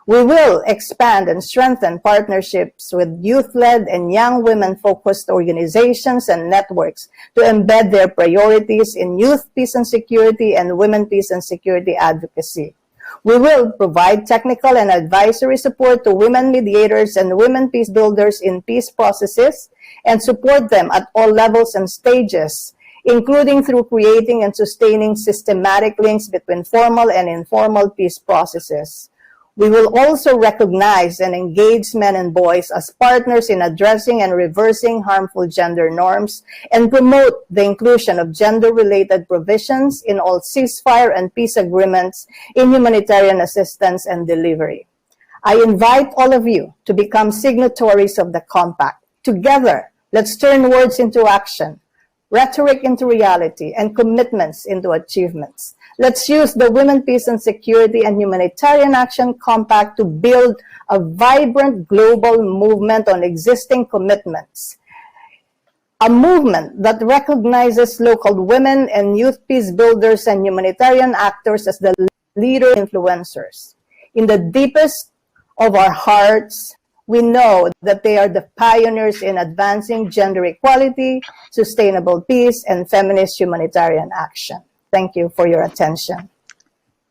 S10: We will expand and strengthen partnerships with youth-led and young women-focused organizations and networks to embed their priorities in youth peace and security and women peace and security advocacy. We will provide technical and advisory support to women mediators and women peace builders in peace processes and support them at all levels and stages, including through creating and sustaining systematic links between formal and informal peace processes. We will also recognize and engage men and boys as partners in addressing and reversing harmful gender norms and promote the inclusion of gender-related provisions in all ceasefire and peace agreements in humanitarian assistance and delivery. I invite all of you to become signatories of the Compact. Together, let's turn words into action, rhetoric into reality, and commitments into achievements. Let's use the Women, Peace and Security and Humanitarian Action Compact to build a vibrant global movement on existing commitments. A movement that recognizes local women and youth peace builders and humanitarian actors as the leader influencers. In the deepest of our hearts, we know that they are the pioneers in advancing gender equality, sustainable peace, and feminist humanitarian action. Thank you for your attention.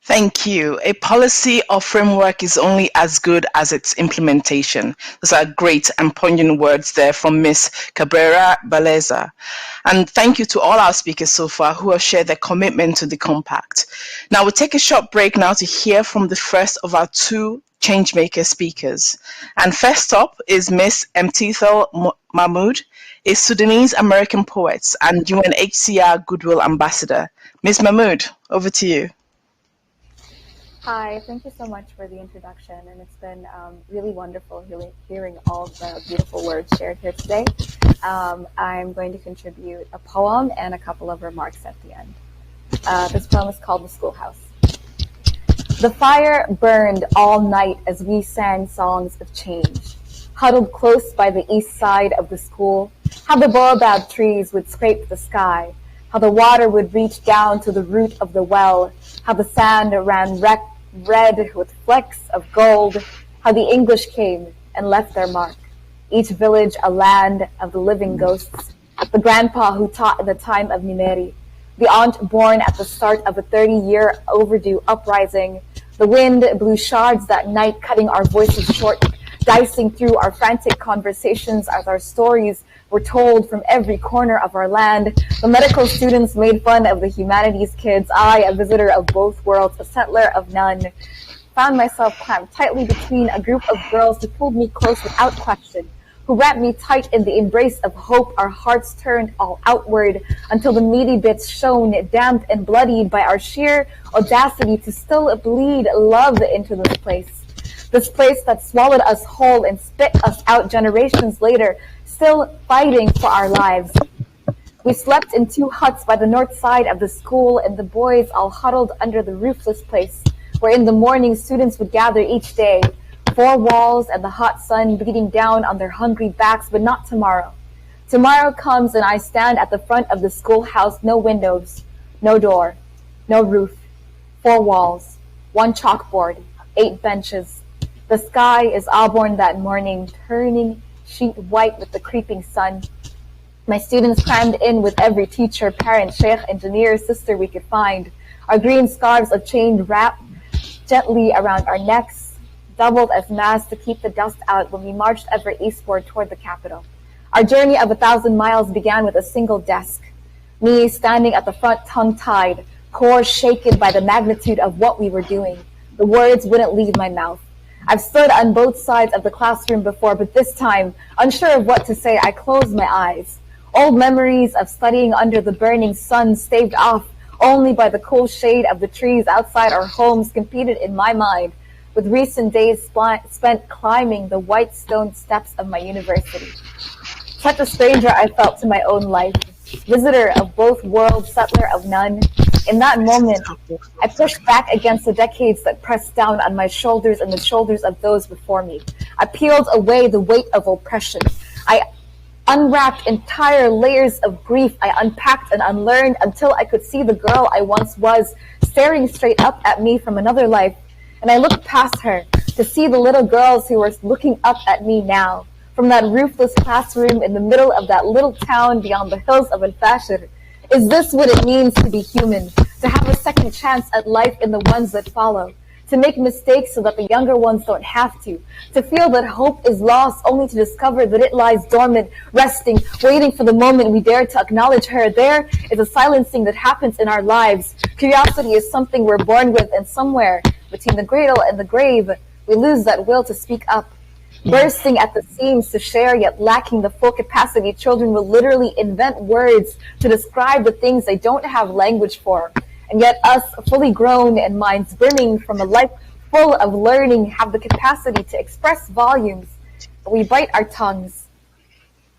S1: Thank you. A policy or framework is only as good as its implementation. Those are great and poignant words there from Ms. Cabrera Baleza. And thank you to all our speakers so far who have shared their commitment to the Compact. Now we'll take a short break now to hear from the first of our two Changemaker speakers. And first up is Ms. Mtithel Mahmood, a Sudanese American poet and UNHCR Goodwill Ambassador. Ms. Mahmood, over to you.
S11: Hi, thank you so much for the introduction, and it's been really wonderful hearing all the beautiful words shared here today. I'm going to contribute a poem and a couple of remarks at the end. This poem is called The Schoolhouse. The fire burned all night as we sang songs of change, huddled close by the east side of the school, how the baobab trees would scrape the sky, how the water would reach down to the root of the well, how the sand ran red with flecks of gold, how the English came and left their mark, each village a land of the living ghosts, the grandpa who taught in the time of Nimeri, the aunt born at the start of a 30-year overdue uprising. The wind blew shards that night, cutting our voices short, dicing through our frantic conversations as our stories were told from every corner of our land. The medical students made fun of the humanities kids. I, a visitor of both worlds, a settler of none, found myself clamped tightly between a group of girls who pulled me close without question. who wrapped me tight in the embrace of hope. Our hearts turned all outward until the meaty bits shone, damp and bloodied by our sheer audacity to still bleed love into this place that swallowed us whole and spit us out generations later, still fighting for our lives. We slept in 2 huts by the north side of the school, and the boys all huddled under the roofless place, where in the morning students would gather each day, 4 walls and the hot sun beating down on their hungry backs, but not tomorrow. Tomorrow comes and I stand at the front of the schoolhouse, no windows, no door, no roof, 4 walls, 1 chalkboard, 8 benches. The sky is auburn that morning, turning sheet white with the creeping sun. My students crammed in with every teacher, parent, sheikh, engineer, sister we could find. Our green scarves of chain wrapped gently around our necks, doubled as masks to keep the dust out when we marched ever eastward toward the capital. Our journey of 1,000 miles began with a single desk. Me standing at the front, tongue-tied, core shaken by the magnitude of what we were doing. The words wouldn't leave my mouth. I've stood on both sides of the classroom before, but this time, unsure of what to say, I closed my eyes. Old memories of studying under the burning sun, staved off only by the cool shade of the trees outside our homes, competed in my mind with recent days spent climbing the white stone steps of my university. Such a stranger I felt to my own life, visitor of both worlds, settler of none. In that moment, I pushed back against the decades that pressed down on my shoulders and the shoulders of those before me. I peeled away the weight of oppression. I unwrapped entire layers of grief. I unpacked and unlearned until I could see the girl I once was staring straight up at me from another life. And I looked past her to see the little girls who were looking up at me now. From that roofless classroom in the middle of that little town beyond the hills of Al-Fashir. Is this what it means to be human? To have a second chance at life in the ones that follow? To make mistakes so that the younger ones don't have to? To feel that hope is lost only to discover that it lies dormant, resting, waiting for the moment we dare to acknowledge her? There is a silencing that happens in our lives. Curiosity is something we're born with, and somewhere between the cradle and the grave, we lose that will to speak up. Bursting at the seams to share, yet lacking the full capacity, children will literally invent words to describe the things they don't have language for. And yet us, fully grown and minds brimming from a life full of learning, have the capacity to express volumes, but we bite our tongues.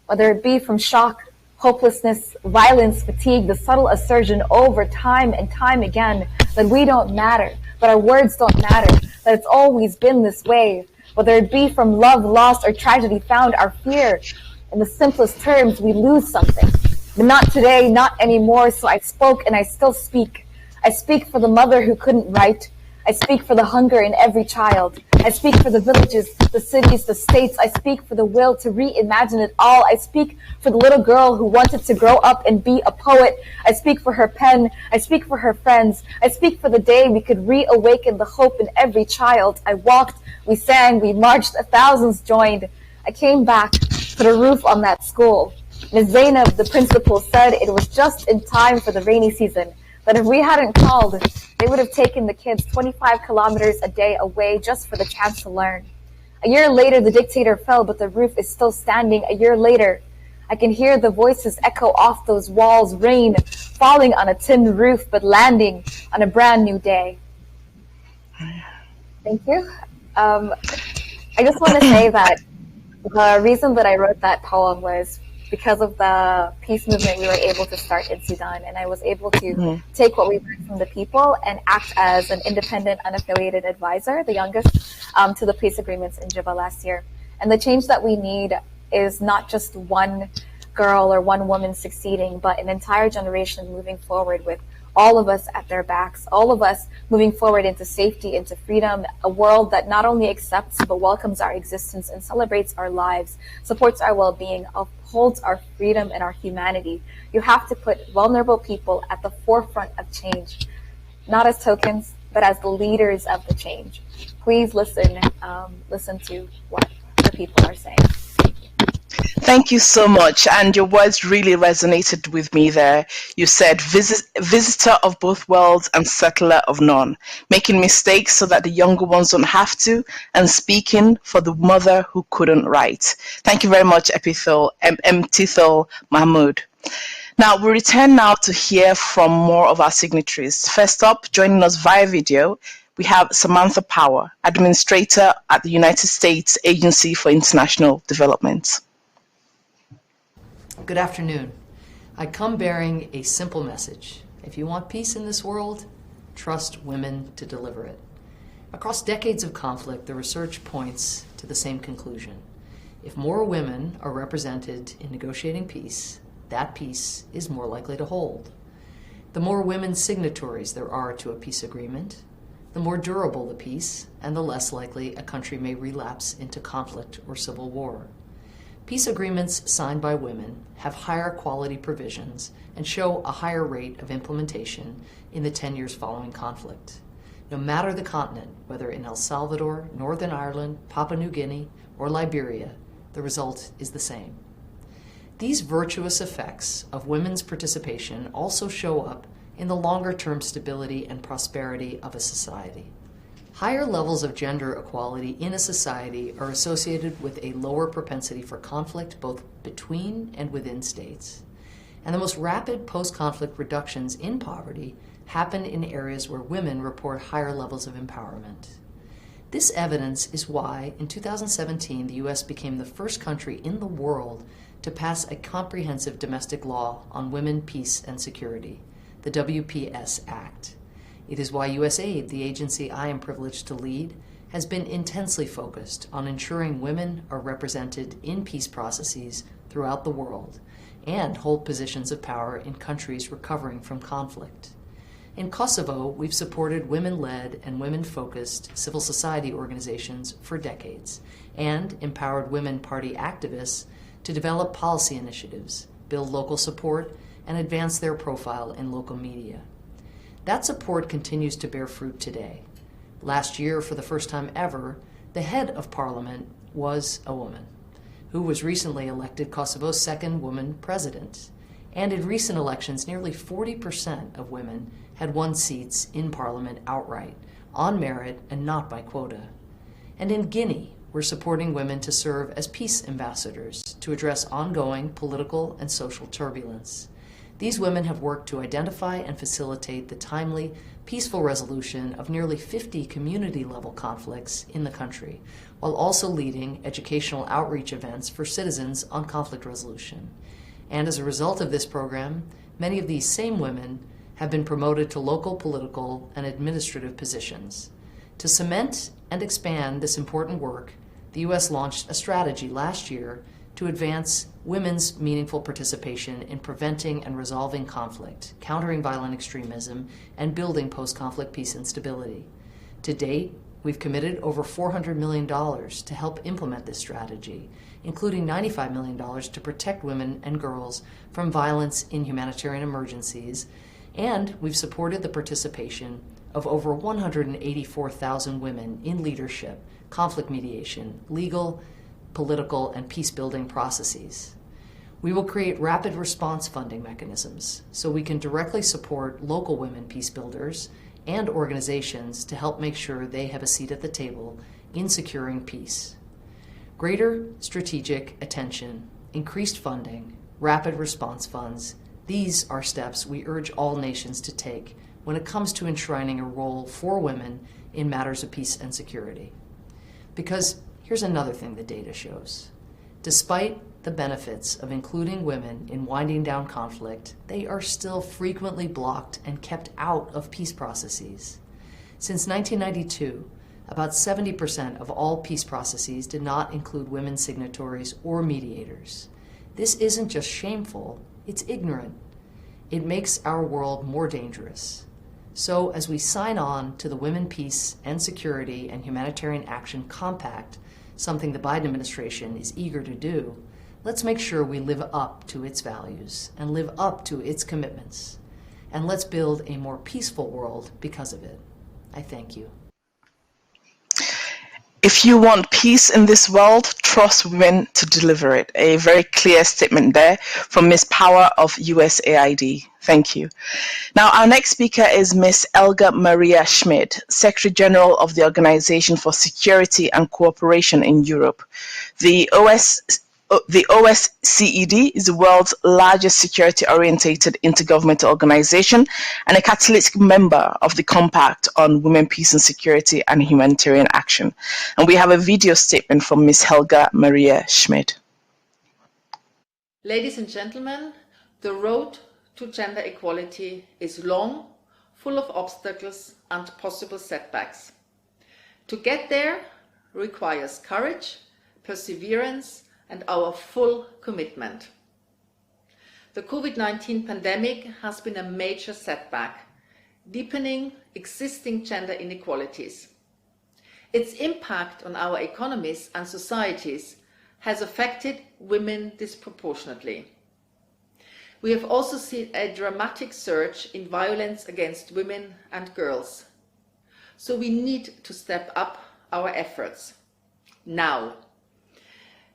S11: Whether it be from shock, hopelessness, violence, fatigue, the subtle assertion over time and time again that we don't matter, that our words don't matter, that it's always been this way. Whether it be from love lost or tragedy found, our fear, in the simplest terms, we lose something. But not today, not anymore, so I spoke and I still speak. I speak for the mother who couldn't write. I speak for the hunger in every child. I speak for the villages, the cities, the states. I speak for the will to reimagine it all. I speak for the little girl who wanted to grow up and be a poet. I speak for her pen. I speak for her friends. I speak for the day we could reawaken the hope in every child. I walked, we sang, we marched, thousands joined. I came back, put a roof on that school. Ms. Zainab, the principal, said it was just in time for the rainy season, that if we hadn't called, they would have taken the kids 25 kilometers a day away just for the chance to learn. A year later, the dictator fell, but the roof is still standing. A year later, I can hear the voices echo off those walls, rain falling on a tin roof, but landing on a brand new day. Thank you. I just want to say that the reason that I wrote that poem was because of the peace movement we were able to start in Sudan, and I was able to take what we learned from the people and act as an independent, unaffiliated advisor, the youngest, to the peace agreements in Juba last year. And the change that we need is not just one girl or one woman succeeding, but an entire generation moving forward with all of us at their backs, all of us moving forward into safety, into freedom, a world that not only accepts but welcomes our existence and celebrates our lives, supports our well-being, upholds our freedom and our humanity. You have to put vulnerable people at the forefront of change, not as tokens, but as the leaders of the change. Please listen to what the people are saying.
S1: Thank you so much. And your words really resonated with me there. You said visitor of both worlds and settler of none, making mistakes so that the younger ones don't have to, and speaking for the mother who couldn't write. Thank you very much, Tithel Mahmood. Now, we return now to hear from more of our signatories. First up, joining us via video, we have Samantha Power, Administrator at the United States Agency for International Development.
S12: Good afternoon. I come bearing a simple message. If you want peace in this world, trust women to deliver it. Across decades of conflict, the research points to the same conclusion. If more women are represented in negotiating peace, that peace is more likely to hold. The more women signatories there are to a peace agreement, the more durable the peace, and the less likely a country may relapse into conflict or civil war. Peace agreements signed by women have higher quality provisions and show a higher rate of implementation in the 10 years following conflict. No matter the continent, whether in El Salvador, Northern Ireland, Papua New Guinea, or Liberia, the result is the same. These virtuous effects of women's participation also show up in the longer-term stability and prosperity of a society. Higher levels of gender equality in a society are associated with a lower propensity for conflict both between and within states. And the most rapid post-conflict reductions in poverty happen in areas where women report higher levels of empowerment. This evidence is why, in 2017, the U.S. became the first country in the world to pass a comprehensive domestic law on women, peace, and security, the WPS Act. It is why USAID, the agency I am privileged to lead, has been intensely focused on ensuring women are represented in peace processes throughout the world and hold positions of power in countries recovering from conflict. In Kosovo, we've supported women-led and women-focused civil society organizations for decades and empowered women party activists to develop policy initiatives, build local support, and advance their profile in local media. That support continues to bear fruit today. Last year, for the first time ever, the head of parliament was a woman, who was recently elected Kosovo's second woman president. And in recent elections, nearly 40% of women had won seats in parliament outright, on merit and not by quota. And in Guinea, we're supporting women to serve as peace ambassadors to address ongoing political and social turbulence. These women have worked to identify and facilitate the timely, peaceful resolution of nearly 50 community-level conflicts in the country, while also leading educational outreach events for citizens on conflict resolution. And as a result of this program, many of these same women have been promoted to local political and administrative positions. To cement and expand this important work, the U.S. launched a strategy last year to advance women's meaningful participation in preventing and resolving conflict, countering violent extremism, and building post-conflict peace and stability. To date, we've committed over $400 million to help implement this strategy, including $95 million to protect women and girls from violence in humanitarian emergencies, and we've supported the participation of over 184,000 women in leadership, conflict mediation, legal, political, and peace-building processes. We will create rapid response funding mechanisms so we can directly support local women peace builders and organizations to help make sure they have a seat at the table in securing peace. Greater strategic attention, increased funding, rapid response funds, these are steps we urge all nations to take when it comes to enshrining a role for women in matters of peace and security. Because here's another thing the data shows. Despite the benefits of including women in winding down conflict, they are still frequently blocked and kept out of peace processes. Since 1992, about 70% of all peace processes did not include women signatories or mediators. This isn't just shameful, it's ignorant. It makes our world more dangerous. So as we sign on to the Women, Peace and Security and Humanitarian Action Compact, something the Biden administration is eager to do, let's make sure we live up to its values and live up to its commitments. And let's build a more peaceful world because of it. I thank you.
S1: If you want peace in this world, trust women to deliver it. A very clear statement there from Ms. Power of USAID. Thank you. Now, our next speaker is Ms. Elga Maria Schmid, Secretary General of the Organization for Security and Cooperation in Europe. The OSCED is the world's largest security-oriented intergovernmental organization and a catalytic member of the Compact on Women, Peace and Security and Humanitarian Action. And we have a video statement from Ms. Helga Maria Schmid.
S13: Ladies and gentlemen, the road to gender equality is long, full of obstacles and possible setbacks. To get there requires courage, perseverance, and our full commitment. The COVID-19 pandemic has been a major setback, deepening existing gender inequalities. Its impact on our economies and societies has affected women disproportionately. We have also seen a dramatic surge in violence against women and girls. So we need to step up our efforts now.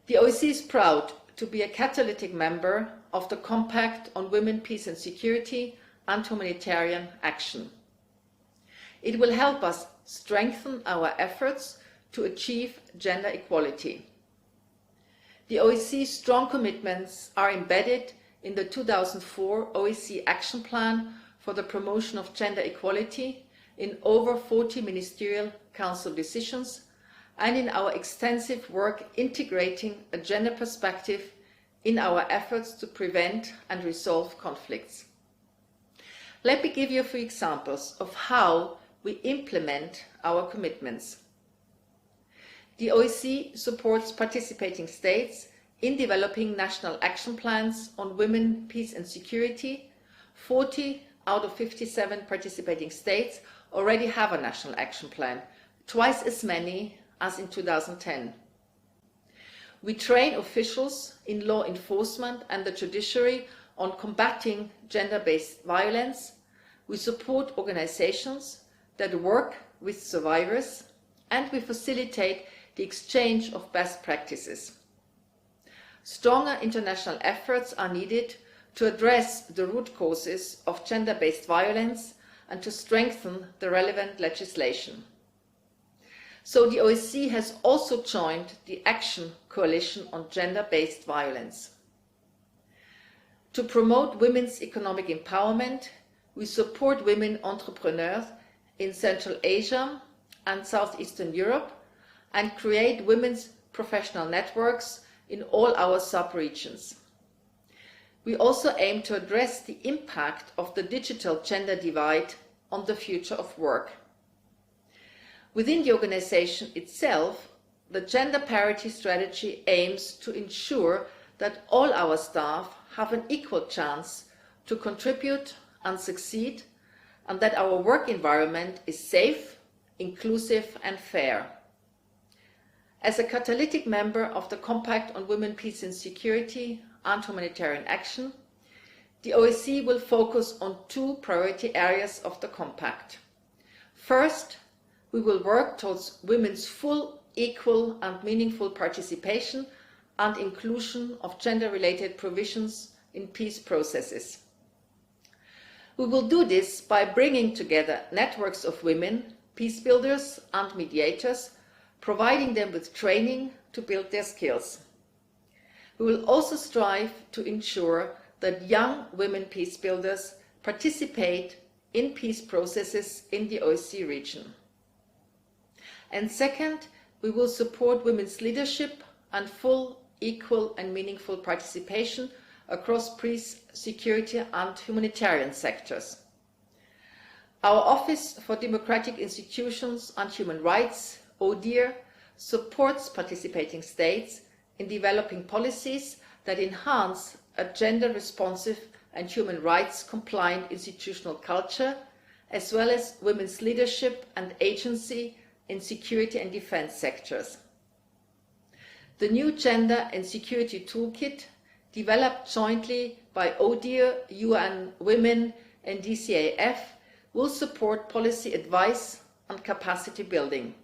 S13: The OSCE is proud to be a catalytic member of the Compact on Women, Peace and Security and Humanitarian Action. It will help us strengthen our efforts to achieve gender equality. The OSCE's strong commitments are embedded in the 2004 OSCE Action Plan for the Promotion of Gender Equality in over 40 Ministerial Council decisions and in our extensive work integrating a gender perspective in our efforts to prevent and resolve conflicts. Let me give you a few examples of how we implement our commitments. The OSCE supports participating states in developing national action plans on women, peace and security. 40 out of 57 participating states already have a national action plan, twice as many as in 2010. We train officials in law enforcement and the judiciary on combating gender-based violence. We support organizations that work with survivors, and we facilitate the exchange of best practices. Stronger international efforts are needed to address the root causes of gender-based violence and to strengthen the relevant legislation. So the OSCE has also joined the Action Coalition on Gender-Based Violence. To promote women's economic empowerment, we support women entrepreneurs in Central Asia and Southeastern Europe and create women's professional networks in all our sub-regions. We also aim to address the impact of the digital gender divide on the future of work. Within the organization itself, the gender parity strategy aims to ensure that all our staff have an equal chance to contribute and succeed, and that our work environment is safe, inclusive and fair. As a catalytic member of the Compact on Women, Peace and Security and Humanitarian Action, the OSCE will focus on two priority areas of the Compact. First, we will work towards women's full, equal and meaningful participation and inclusion of gender-related provisions in peace processes. We will do this by bringing together networks of women, peace builders and mediators, providing them with training to build their skills. We will also strive to ensure that young women peace builders participate in peace processes in the OSCE region. And second, we will support women's leadership and full, equal and meaningful participation across peace, security and humanitarian sectors. Our Office for Democratic Institutions and Human Rights, ODIHR, supports participating states in developing policies that enhance a gender-responsive and human rights compliant institutional culture, as well as women's leadership and agency in security and defense sectors. The new Gender and Security Toolkit, developed jointly by ODIHR, UN Women and DCAF, will support policy advice and capacity building,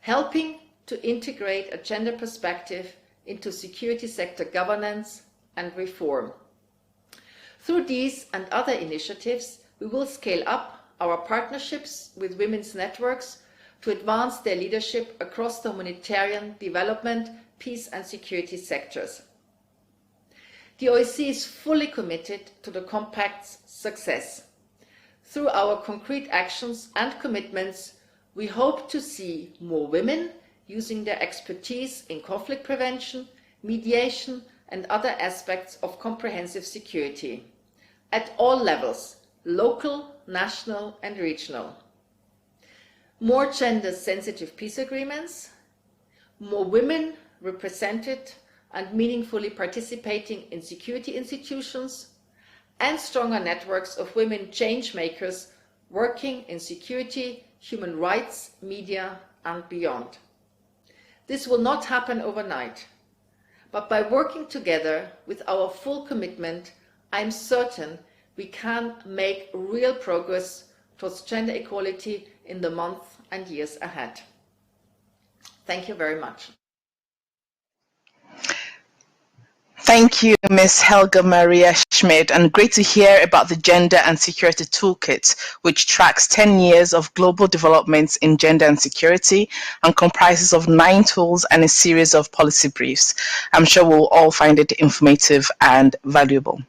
S13: helping to integrate a gender perspective into security sector governance and reform. Through these and other initiatives, we will scale up our partnerships with women's networks to advance their leadership across the humanitarian, development, peace and security sectors. The OSCE is fully committed to the Compact's success. Through our concrete actions and commitments, we hope to see more women using their expertise in conflict prevention, mediation and other aspects of comprehensive security at all levels, local, national and regional. More gender-sensitive peace agreements, more women represented and meaningfully participating in security institutions, and stronger networks of women change makers working in security, human rights, media and beyond. This will not happen overnight, but by working together with our full commitment, I am certain we can make real progress towards gender equality in the months and years ahead. Thank you very much.
S1: Thank you, Ms. Helga Maria Schmidt, and great to hear about the Gender and Security Toolkit, which tracks 10 years of global developments in gender and security and comprises of 9 tools and a series of policy briefs. I'm sure we'll all find it informative and valuable.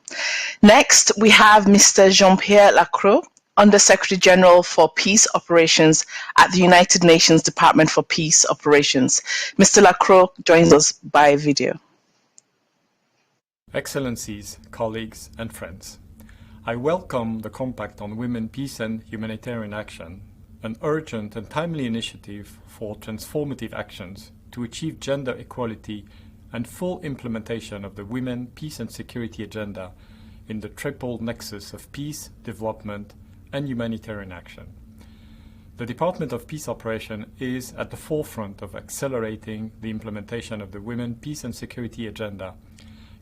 S1: Next, we have Mr. Jean-Pierre Lacroix, Under-Secretary General for Peace Operations at the United Nations Department for Peace Operations. Mr. Lacroix joins us by video.
S14: Excellencies, colleagues and friends, I welcome the Compact on Women, Peace and Humanitarian Action, an urgent and timely initiative for transformative actions to achieve gender equality and full implementation of the Women, Peace and Security agenda in the triple nexus of peace, development and humanitarian action. The Department of Peace Operations is at the forefront of accelerating the implementation of the Women, Peace and Security agenda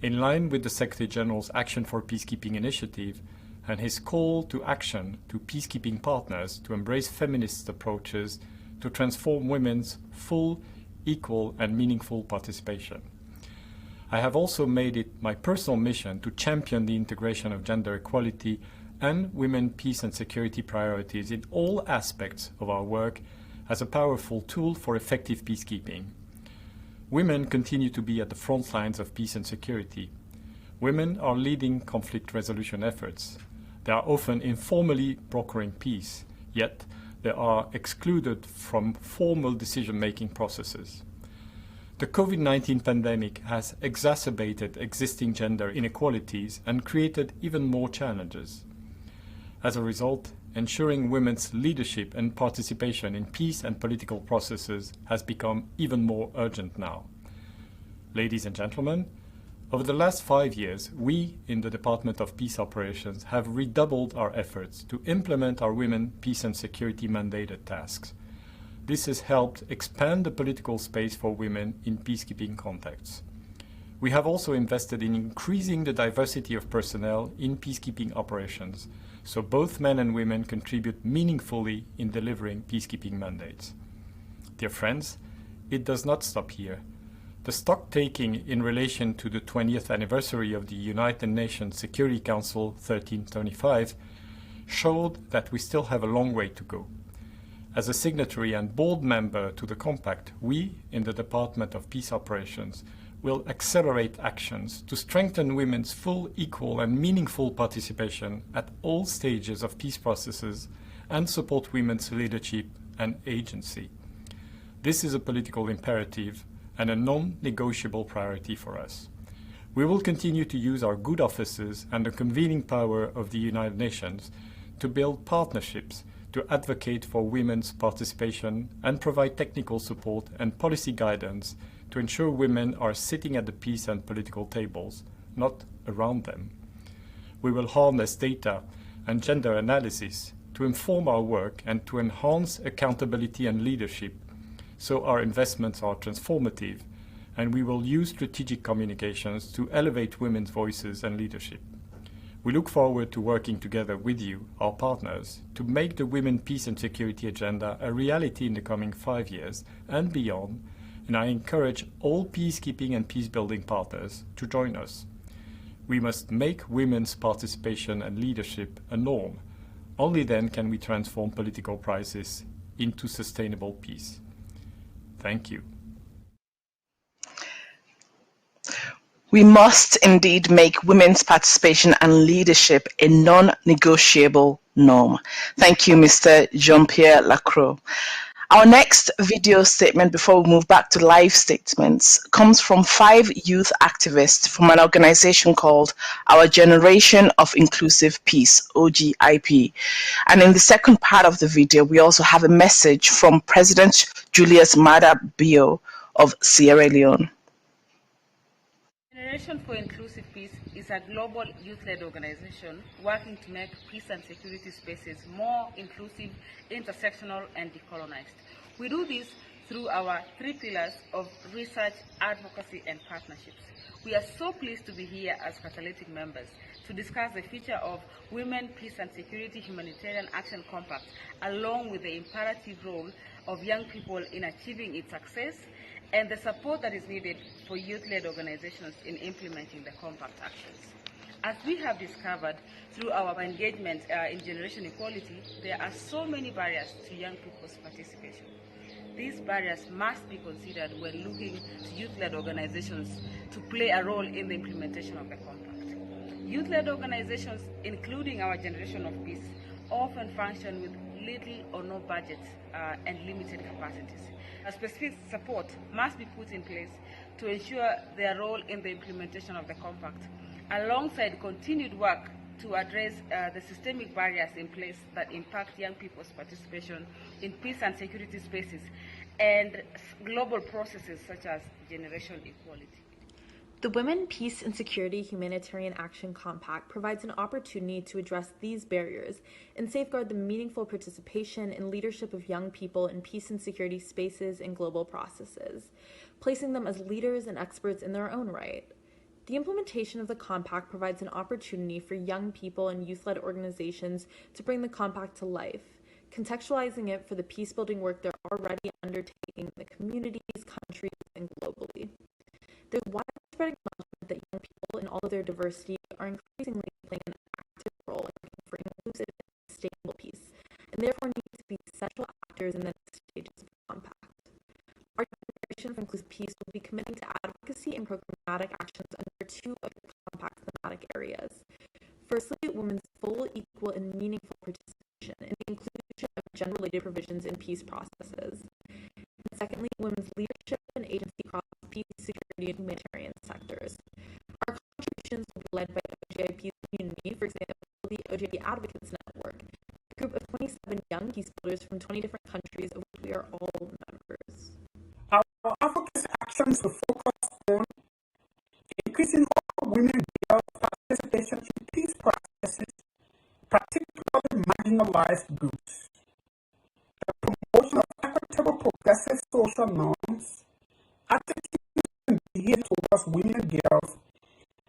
S14: in line with the Secretary General's Action for Peacekeeping initiative and his call to action to peacekeeping partners to embrace feminist approaches to transform women's full, equal and meaningful participation. I have also made it my personal mission to champion the integration of gender equality and women, peace and security priorities in all aspects of our work as a powerful tool for effective peacekeeping. Women continue to be at the front lines of peace and security. Women are leading conflict resolution efforts. They are often informally brokering peace, yet they are excluded from formal decision-making processes. The COVID-19 pandemic has exacerbated existing gender inequalities and created even more challenges. As a result, ensuring women's leadership and participation in peace and political processes has become even more urgent now. Ladies and gentlemen, over the last 5 years, we in the Department of Peace Operations have redoubled our efforts to implement our Women, Peace and Security mandated tasks. This has helped expand the political space for women in peacekeeping contexts. We have also invested in increasing the diversity of personnel in peacekeeping operations, so both men and women contribute meaningfully in delivering peacekeeping mandates. Dear friends, it does not stop here. The stock-taking in relation to the 20th anniversary of the United Nations Security Council 1325 showed that we still have a long way to go. As a signatory and board member to the Compact, we, in the Department of Peace Operations, will accelerate actions to strengthen women's full, equal and meaningful participation at all stages of peace processes and support women's leadership and agency. This is a political imperative and a non-negotiable priority for us. We will continue to use our good offices and the convening power of the United Nations to build partnerships to advocate for women's participation and provide technical support and policy guidance to ensure women are sitting at the peace and political tables, not around them. We will harness data and gender analysis to inform our work and to enhance accountability and leadership, so our investments are transformative, and we will use strategic communications to elevate women's voices and leadership. We look forward to working together with you, our partners, to make the Women, Peace and Security agenda a reality in the coming 5 years and beyond, and I encourage all peacekeeping and peacebuilding partners to join us. We must make women's participation and leadership a norm. Only then can we transform political crisis into sustainable peace. Thank you.
S1: We must indeed make women's participation and leadership a non-negotiable norm. Thank you, Mr. Jean-Pierre Lacroix. Our next video statement before we move back to live statements comes from 5 youth activists from an organization called Our Generation of Inclusive Peace, OGIP. And in the second part of the video, we also have a message from President Julius Maada Bio of Sierra Leone.
S15: Generation for Inclusive Peace is a global youth-led organization working to make peace and security spaces more inclusive, intersectional, and decolonized. We do this through our 3 pillars of research, advocacy, and partnerships. We are so pleased to be here as catalytic members to discuss the future of Women, Peace and Security Humanitarian Action Compact, along with the imperative role of young people in achieving its success and the support that is needed for youth-led organizations in implementing the compact actions. As we have discovered through our engagement in generation equality, there are so many barriers to young people's participation. These barriers must be considered when looking to youth-led organizations to play a role in the implementation of the compact. Youth-led organizations, including our Generation of Peace, often function with little or no budget and limited capacities. A specific support must be put in place to ensure their role in the implementation of the compact, alongside continued work to address the systemic barriers in place that impact young people's participation in peace and security spaces and global processes such as generation equality.
S16: The Women, Peace and Security Humanitarian Action Compact provides an opportunity to address these barriers and safeguard the meaningful participation and leadership of young people in peace and security spaces and global processes, placing them as leaders and experts in their own right. The implementation of the compact provides an opportunity for young people and youth-led organizations to bring the compact to life, contextualizing it for the peace-building work they're already undertaking in the communities, countries, and globally. There's widespread acknowledgement that young people in all of their diversity are increasingly playing an active role in working for inclusive and sustainable peace, and therefore need to be central actors in the next stages of the compact. Our Generation for Inclusive Peace will be committing to advocacy and programmatic actions under 2 of the compact's thematic areas. Firstly, women's full, equal, and meaningful participation in the inclusion of gender-related provisions in peace processes. And secondly, women's leadership and agency across peace, security, and humanitarian sectors. Our contributions will be led by OGIP's community, for example, the OGIP Advocates Network, a group of 27 young peace builders from 20 different countries, of which we are all members.
S17: Our advocacy actions will focus on increasing all women and girls' participation in peace processes, particularly marginalized groups, the promotion of equitable progressive social norms, attitudes and behavior towards women and girls,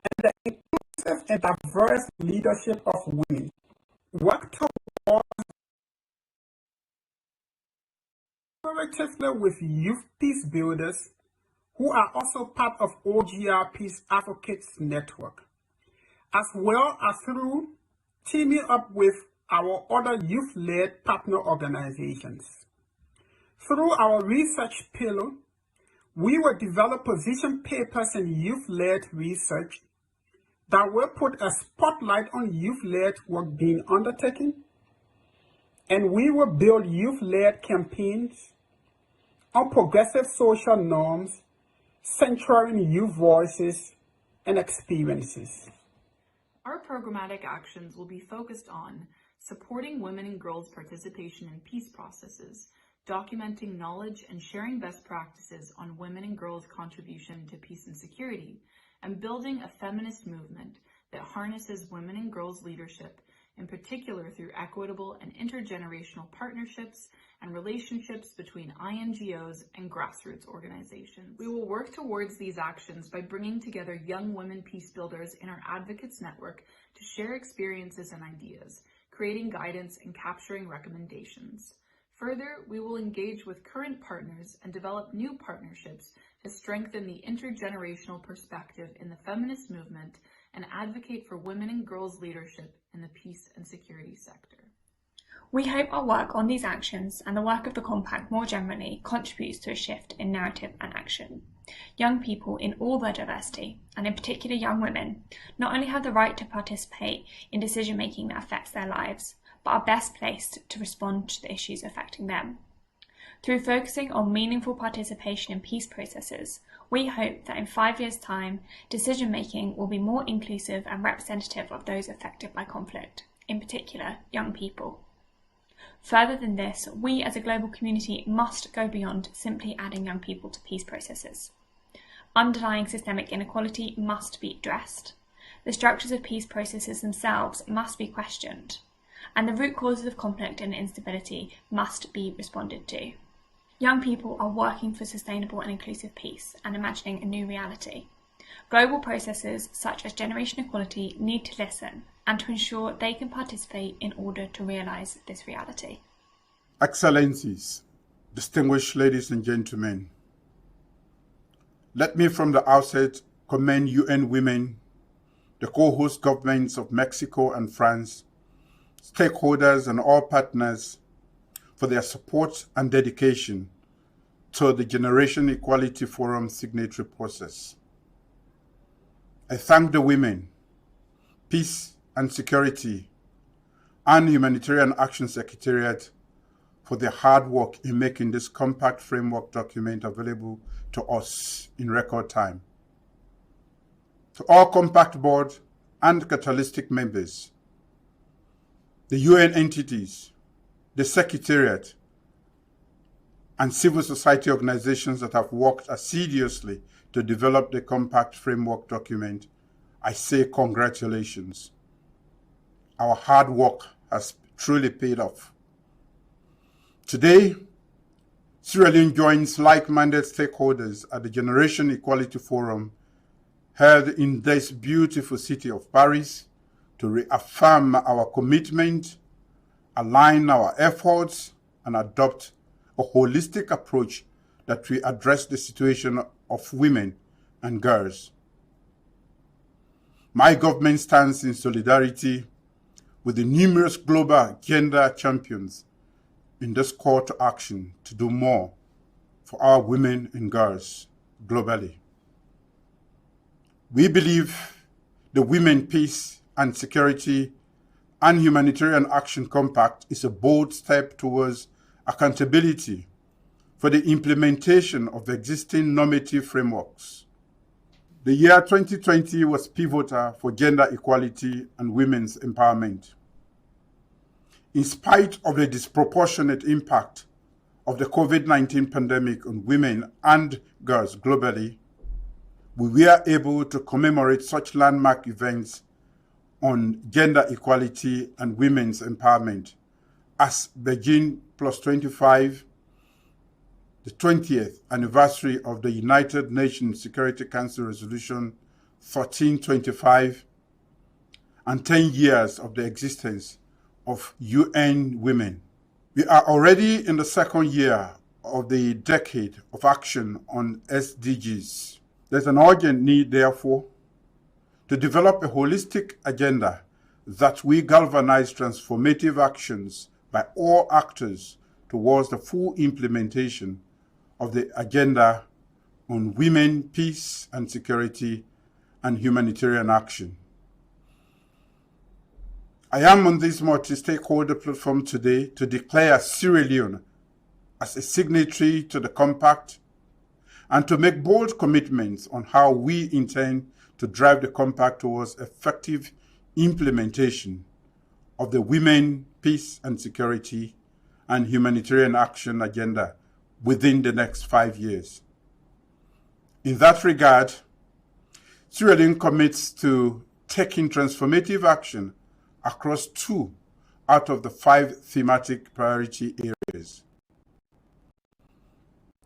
S17: and the inclusive and diverse leadership of women. Work towards collaboratively with youth peace builders who are also part of OGIP's Advocates Network, as well as through teaming up with our other youth-led partner organizations. Through our research pillar, we will develop position papers in youth-led research that will put a spotlight on youth-led work being undertaken, and we will build youth-led campaigns on progressive social norms, centering youth voices and experiences.
S18: Our programmatic actions will be focused on supporting women and girls' participation in peace processes, documenting knowledge and sharing best practices on women and girls' contribution to peace and security, and building a feminist movement that harnesses women and girls' leadership, in particular through equitable and intergenerational partnerships and relationships between INGOs and grassroots organizations. We will work towards these actions by bringing together young women peace builders in our Advocates Network to share experiences and ideas, creating guidance and capturing recommendations. Further, we will engage with current partners and develop new partnerships to strengthen the intergenerational perspective in the feminist movement and advocate for women and girls' leadership in the peace and security sector.
S19: We hope our work on these actions and the work of the Compact more generally contributes to a shift in narrative and action. Young people in all their diversity, and in particular young women, not only have the right to participate in decision-making that affects their lives, but are best placed to respond to the issues affecting them. Through focusing on meaningful participation in peace processes, we hope that in 5 years' time, decision-making will be more inclusive and representative of those affected by conflict, in particular young people. Further than this, we as a global community must go beyond simply adding young people to peace processes. Underlying systemic inequality must be addressed. The structures of peace processes themselves must be questioned, and the root causes of conflict and instability must be responded to. Young people are working for sustainable and inclusive peace and imagining a new reality. Global processes such as generation equality need to listen and to ensure they can participate in order to realise this reality.
S20: Excellencies, distinguished ladies and gentlemen, let me from the outset commend UN Women, the co-host governments of Mexico and France, stakeholders and all partners for their support and dedication to the Generation Equality Forum signatory process. I thank the Women, Peace and Security and Humanitarian Action Secretariat for their hard work in making this compact framework document available to us in record time. To all Compact Board and catalytic members, the UN entities, the Secretariat, and civil society organizations that have worked assiduously to develop the compact framework document, I say congratulations. Our hard work has truly paid off. Today, Sierra Leone joins like-minded stakeholders at the Generation Equality Forum held in this beautiful city of Paris to reaffirm our commitment, align our efforts, and adopt a holistic approach that will address the situation of women and girls. My government stands in solidarity with the numerous global gender champions in this call to action to do more for our women and girls globally. We believe the Women, Peace and Security and Humanitarian Action Compact is a bold step towards accountability for the implementation of the existing normative frameworks. The year 2020 was pivotal for gender equality and women's empowerment. In spite of the disproportionate impact of the COVID-19 pandemic on women and girls globally, we were able to commemorate such landmark events on gender equality and women's empowerment as Beijing +25, the 20th anniversary of the United Nations Security Council Resolution 1325, and 10 years of the existence of UN Women. We are already in the second year of the decade of action on SDGs. There's an urgent need, therefore, to develop a holistic agenda that we galvanize transformative actions by all actors towards the full implementation of the agenda on women, peace and security, and humanitarian action. I am on this multi-stakeholder platform today to declare Sierra Leone as a signatory to the Compact and to make bold commitments on how we intend to drive the Compact towards effective implementation of the Women, Peace and Security and Humanitarian Action agenda within the next 5 years. In that regard, Sierra Leone commits to taking transformative action across 2 out of the 5 thematic priority areas.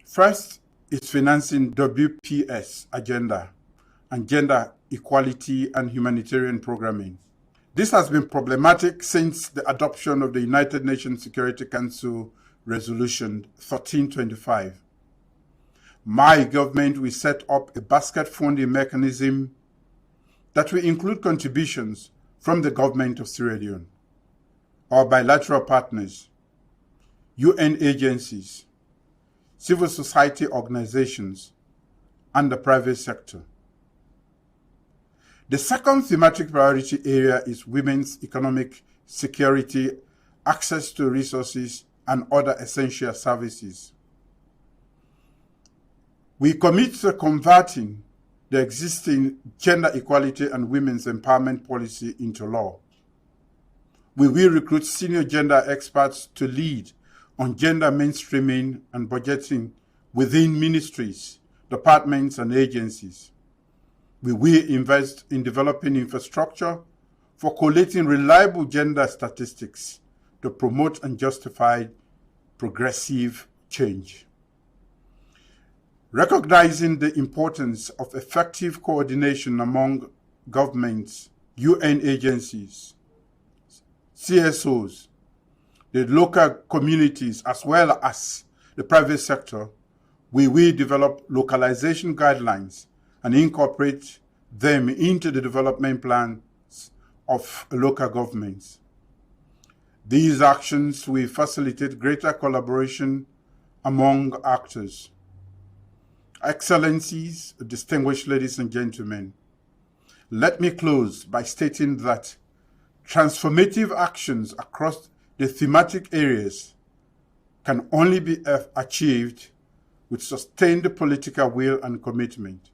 S20: First is financing WPS agenda and gender equality and humanitarian programming. This has been problematic since the adoption of the United Nations Security Council Resolution 1325. My government will set up a basket funding mechanism that will include contributions from the government of Sierra Leone, our bilateral partners, UN agencies, civil society organizations, and the private sector. The second thematic priority area is women's economic security, access to resources, and other essential services. We commit to converting the existing gender equality and women's empowerment policy into law. We will recruit senior gender experts to lead on gender mainstreaming and budgeting within ministries, departments, and agencies. We will invest in developing infrastructure for collating reliable gender statistics to promote and justify progressive change. Recognizing the importance of effective coordination among governments, UN agencies, CSOs, the local communities, as well as the private sector, we will develop localization guidelines and incorporate them into the development plans of local governments. These actions will facilitate greater collaboration among actors. Excellencies, distinguished ladies and gentlemen, let me close by stating that transformative actions across the thematic areas can only be achieved with sustained political will and commitment.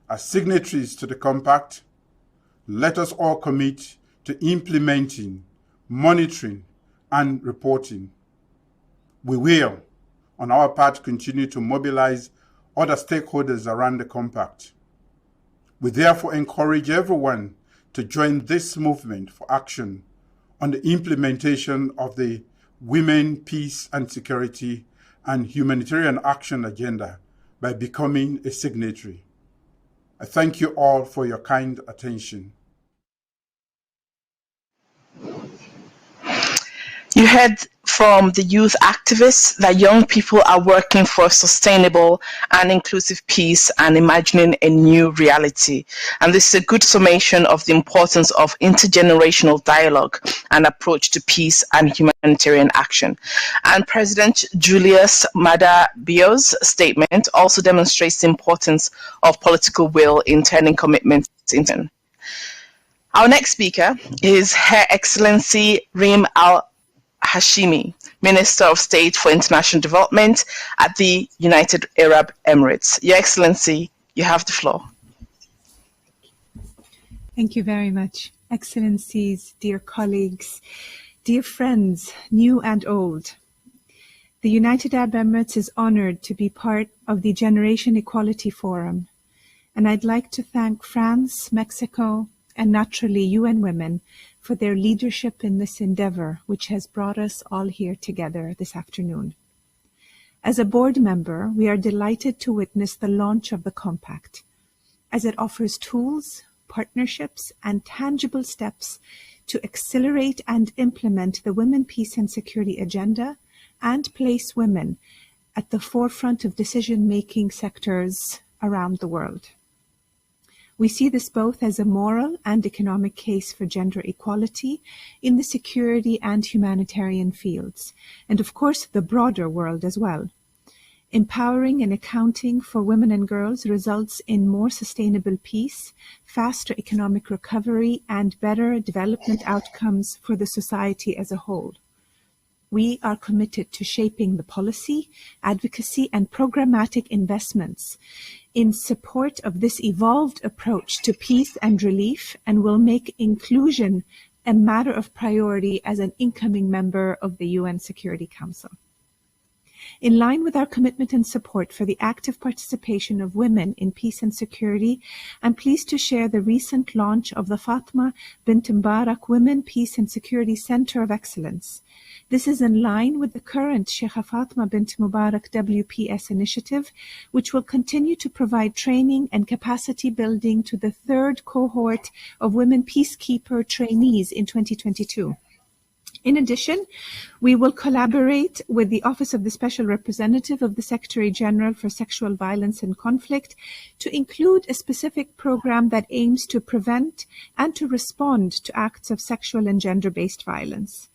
S20: As signatories to the Compact, let us all commit to implementing, monitoring, and reporting. We will, on our part, continue to mobilize other stakeholders around the Compact. We therefore encourage everyone to join this movement for action on the implementation of the Women, Peace and Security and Humanitarian Action Agenda by becoming a signatory. I thank you all for your kind attention.
S1: You heard from the youth activists that young people are working for sustainable and inclusive peace and imagining a new reality. And this is a good summation of the importance of intergenerational dialogue and approach to peace and humanitarian action. And President Julius Maada Bio's statement also demonstrates the importance of political will in turning commitments into. Our next speaker is Her Excellency Reem Al-Hashimi, Minister of State for International Development at the United Arab Emirates. Your Excellency, you have the floor.
S21: Thank you very much. Excellencies, dear colleagues, dear friends, new and old. The United Arab Emirates is honored to be part of the Generation Equality Forum, and I'd like to thank France, Mexico, and naturally UN Women for their leadership in this endeavor, which has brought us all here together this afternoon. As a board member, we are delighted to witness the launch of the Compact, as it offers tools, partnerships, and tangible steps to accelerate and implement the Women, Peace and Security agenda and place women at the forefront of decision-making sectors around the world. We see this both as a moral and economic case for gender equality in the security and humanitarian fields, and of course the broader world as well. Empowering and accounting for women and girls results in more sustainable peace, faster economic recovery, and better development outcomes for the society as a whole. We are committed to shaping the policy, advocacy, and programmatic investments in support of this evolved approach to peace and relief, and will make inclusion a matter of priority as an incoming member of the UN Security Council. In line with our commitment and support for the active participation of women in peace and security, I'm pleased to share the recent launch of the Fatma bint Mubarak Women, Peace and Security Center of Excellence. This is in line with the current Sheikha Fatma bint Mubarak WPS initiative, which will continue to provide training and capacity building to the third cohort of women peacekeeper trainees in 2022. In addition, we will collaborate with the Office of the Special Representative of the Secretary General for Sexual Violence and Conflict to include a specific program that aims to prevent and to respond to acts of sexual and gender-based violence.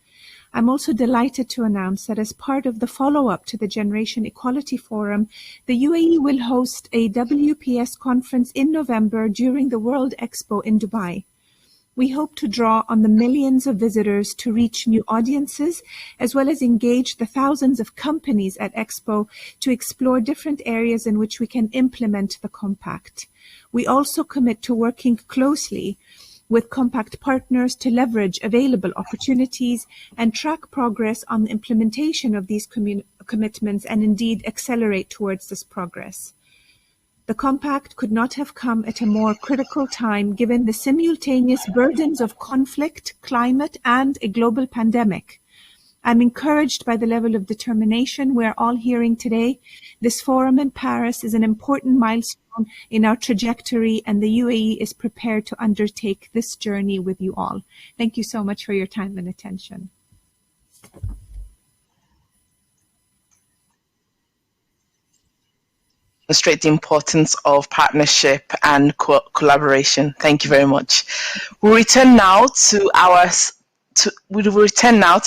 S21: I'm also delighted to announce that as part of the follow-up to the Generation Equality Forum, the UAE will host a WPS conference in November during the World Expo in Dubai. We hope to draw on the millions of visitors to reach new audiences, as well as engage the thousands of companies at Expo to explore different areas in which we can implement the Compact. We also commit to working closely with Compact partners to leverage available opportunities and track progress on the implementation of these commitments and indeed accelerate towards this progress. The Compact could not have come at a more critical time given the simultaneous burdens of conflict, climate, and a global pandemic. I'm encouraged by the level of determination we're all hearing today. This forum in Paris is an important milestone in our trajectory, and the UAE is prepared to undertake this journey with you all. Thank you so much for your time and attention.
S1: Demonstrate the importance of partnership and collaboration. Thank you very much. We return now to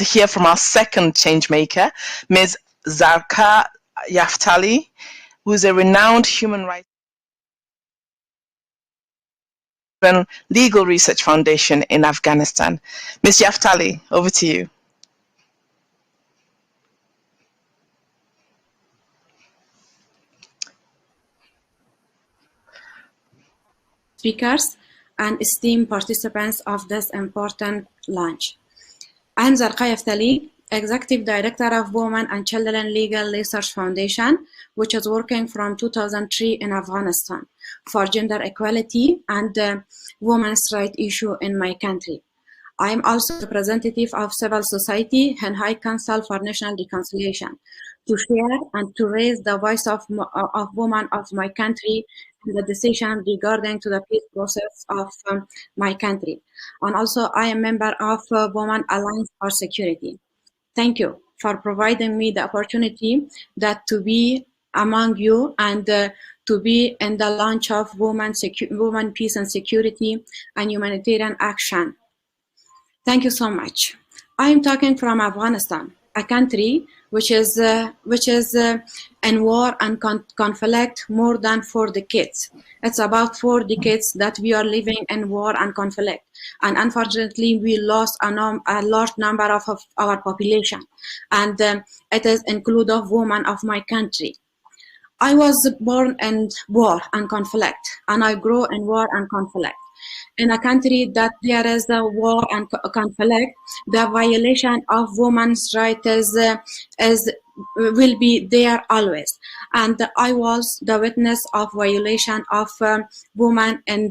S1: hear from our second changemaker, Ms. Zarqa Yaftali, who is a renowned human rights legal research foundation in Afghanistan. Ms. Yaftali, over to you.
S3: Speakers and esteemed participants of this important launch. I'm Zarqa Yaftali, Executive Director of Women and Children Legal Research Foundation, which is working from 2003 in Afghanistan for gender equality and women's rights issue in my country. I am also representative of civil society and High Council for National Reconciliation to share and to raise the voice of women of my country in the decision regarding to the peace process of my country. And also I am member of Women Alliance for Security. Thank you for providing me the opportunity that to be among you and to be in the launch of Women Peace and Security and Humanitarian Action. Thank you so much. I am talking from Afghanistan, a country which is in war and conflict more than 4 decades. It's about 4 decades that we are living in war and conflict. And unfortunately, we lost a large number of our population. And it is include of women of my country. I was born in war and conflict, and I grew in war and conflict. In a country that there is a war and conflict, the violation of women's rights will be there always. And I was the witness of violation of women in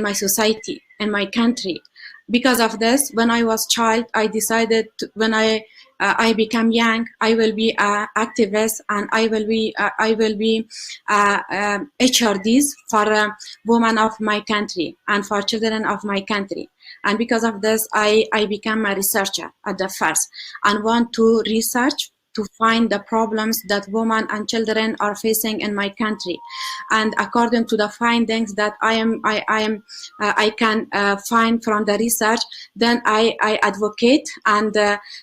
S3: my society, in my country. Because of this, when I was child, I decided when I become young, I will be an activist, and I will be HRDs for women of my country and for children of my country. And because of this, I became a researcher at the first and want to research to find the problems that women and children are facing in my country. And according to the findings that I can find from the research, then I advocate and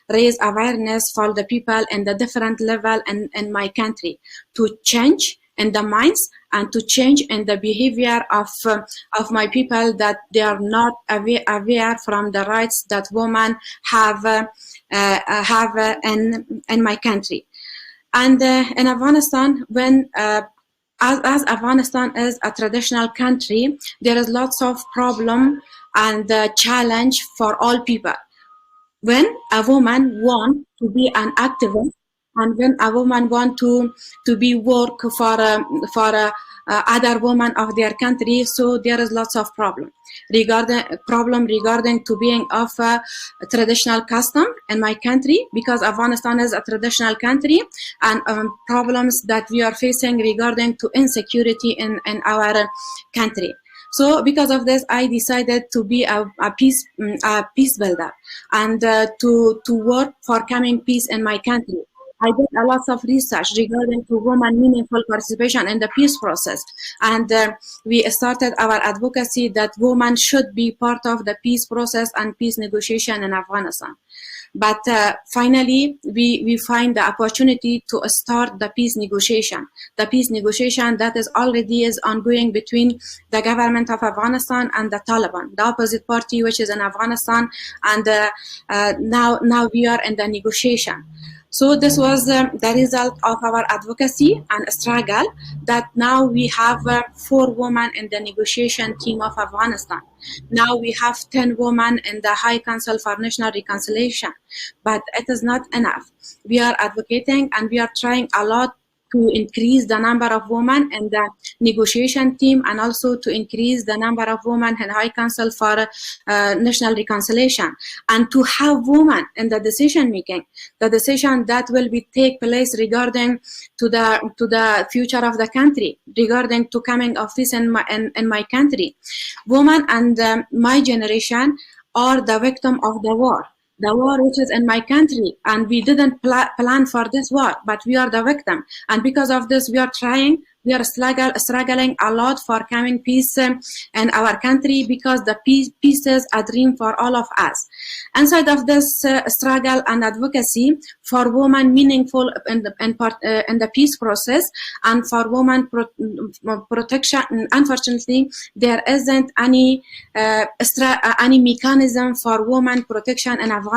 S3: raise awareness for the people in the different level in my country to change in the minds and to change in the behavior of my people, that they are not aware from the rights that women have in my country. And in Afghanistan, when as Afghanistan is a traditional country, there is lots of problem and challenge for all people. When a woman wants to be an activist, and when a woman wants to be work for other women of their country, so there is lots of problem regarding to being of a traditional custom in my country, because Afghanistan is a traditional country, and problems that we are facing regarding to insecurity in our country. So because of this, I decided to be a peace builder and to work for coming peace in my country. I did a lot of research regarding to women meaningful participation in the peace process, and we started our advocacy that women should be part of the peace process and peace negotiation in Afghanistan. But finally, we find the opportunity to start the peace negotiation. The peace negotiation that is already is ongoing between the government of Afghanistan and the Taliban, the opposite party which is in Afghanistan, and now we are in the negotiation. So this was the result of our advocacy and struggle that now we have 4 women in the negotiation team of Afghanistan. Now we have 10 women in the High Council for National Reconciliation, but it is not enough. We are advocating and we are trying a lot to increase the number of women in the negotiation team and also to increase the number of women in High Council for National Reconciliation, and to have women in the decision making, the decision that will be take place regarding to the future of the country, regarding to coming of peace in my country. Women and my generation are the victim of the war which is in my country, and we didn't plan for this war, but we are the victim. And because of this, we are struggling a lot for coming peace in our country, because the peace is a dream for all of us. Inside of this struggle and advocacy for women meaningful in the peace process and for women protection, unfortunately, there isn't any mechanism for women protection in Afghanistan.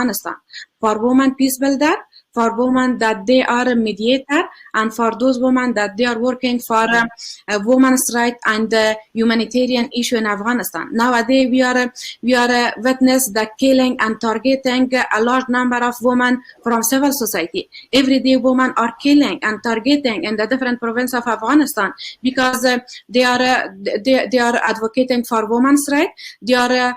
S3: For women peace builder, for women that they are a mediator, and for those women that they are working for women's rights and humanitarian issue in Afghanistan. Nowadays, we are witness the killing and targeting a large number of women from civil society. Every day, women are killing and targeting in the different provinces of Afghanistan because they are advocating for women's rights. They are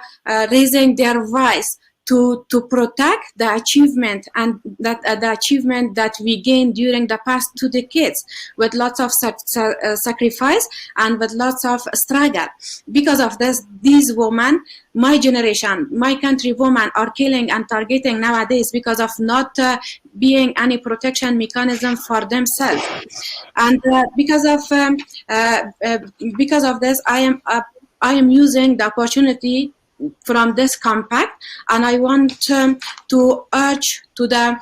S3: raising their voice to protect the achievement and the achievement that we gained during the past 2 decades with lots of sacrifice and with lots of struggle. Because of this, these women, my generation, my country women are killing and targeting nowadays because of not being any protection mechanism for themselves. And because of this, I am using the opportunity from this compact, and I want to urge to the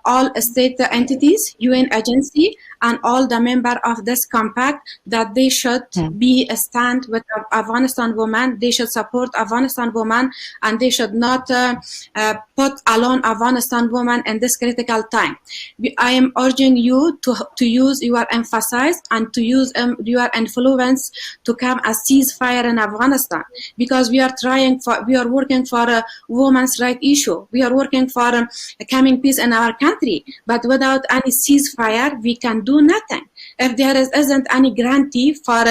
S3: all state entities, UN agency, and all the member of this compact that they should be a stand with Afghanistan women. They should support Afghanistan women, and they should not put alone Afghanistan women in this critical time. I am urging you to use your emphasis and to use your influence to come a ceasefire in Afghanistan, because we are working for a women's right issue. We are working for coming peace in our country, but without any ceasefire, we can do nothing. If there isn't any guarantee for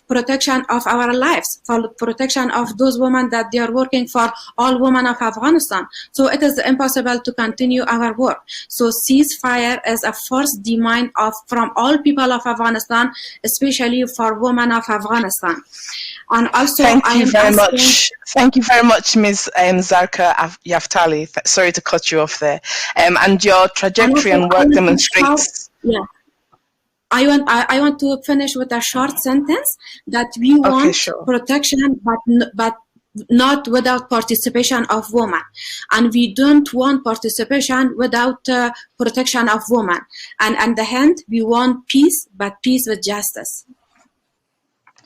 S3: protection of our lives, for protection of those women that they are working for all women of Afghanistan, so it is impossible to continue our work. So ceasefire is a first demand from all people of Afghanistan, especially for women of Afghanistan. And also,
S1: Thank you very much, Ms. Zarka Yaftali. Sorry to cut you off there. And your trajectory and work demonstrates.
S3: I want to finish with a short sentence that we want protection, but not without participation of women, and we don't want participation without protection of women. And on the hand, we want peace, but peace with justice.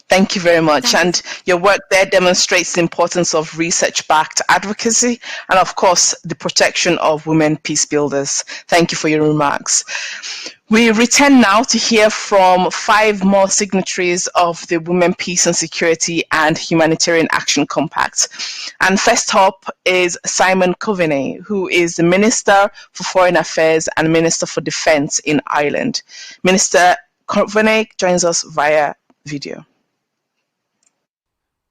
S1: Thank you very much. And your work there demonstrates the importance of research-backed advocacy and, of course, the protection of women peace builders. Thank you for your remarks. We return now to hear from 5 more signatories of the Women, Peace and Security and Humanitarian Action Compact. And first up is Simon Coveney, who is the Minister for Foreign Affairs and Minister for Defence in Ireland. Minister Coveney joins us via video.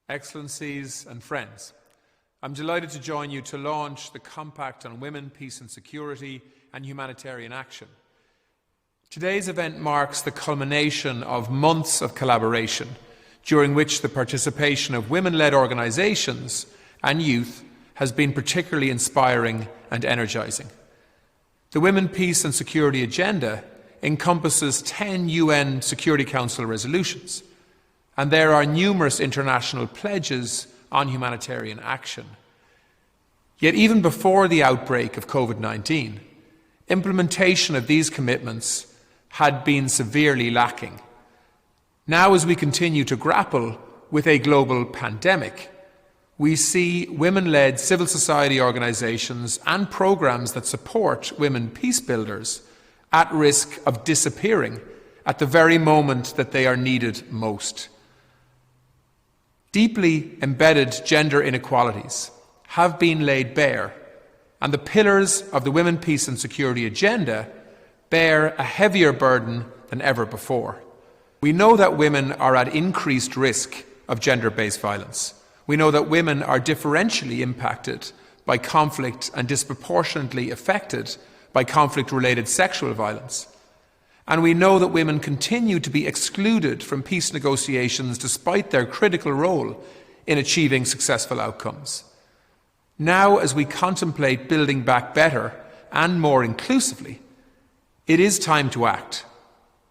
S2: Excellencies and friends, I'm delighted to join you to launch the Compact on Women, Peace and Security and Humanitarian Action. Today's event marks the culmination of months of collaboration during which the participation of women-led organisations and youth has been particularly inspiring and energising. The Women, Peace and Security Agenda encompasses 10 UN Security Council resolutions, and there are numerous international pledges on humanitarian action. Yet even before the outbreak of COVID-19, implementation of these commitments had been severely lacking. Now, as we continue to grapple with a global pandemic, we see women-led civil society organisations and programmes that support women peace builders at risk of disappearing at the very moment that they are needed most. Deeply embedded gender inequalities have been laid bare, and the pillars of the Women, Peace and Security Agenda bear a heavier burden than ever before. We know that women are at increased risk of gender-based violence. We know that women are differentially impacted by conflict and disproportionately affected by conflict-related sexual violence. And we know that women continue to be excluded from peace negotiations despite their critical role in achieving successful outcomes. Now, as we contemplate building back better and more inclusively, it is time to act.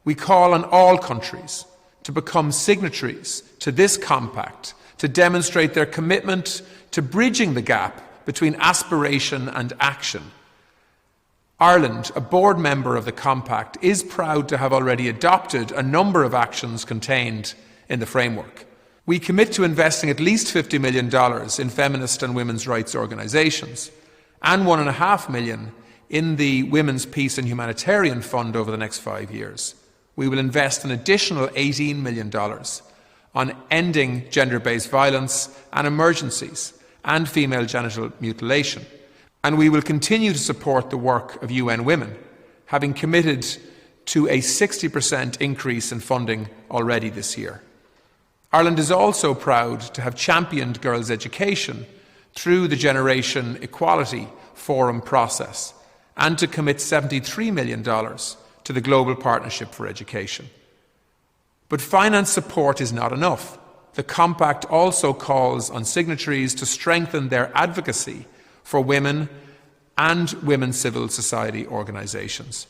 S2: We call on all countries to become signatories to this compact, to demonstrate their commitment to bridging the gap between aspiration and action. Ireland, a board member of the compact, is proud to have already adopted a number of actions contained in the framework. We commit to investing at least $50 million in feminist and women's rights organisations and $1.5 million in the Women's Peace and Humanitarian Fund over the next 5 years. We will invest an additional $18 million on ending gender-based violence and emergencies and female genital mutilation. And we will continue to support the work of UN Women, having committed to a 60% increase in funding already this year. Ireland is also proud to have championed girls' education through the Generation Equality Forum process and to commit $73 million to the Global Partnership for Education. But finance support is not enough. The Compact also calls on signatories to strengthen their advocacy for women and women's civil society organisations.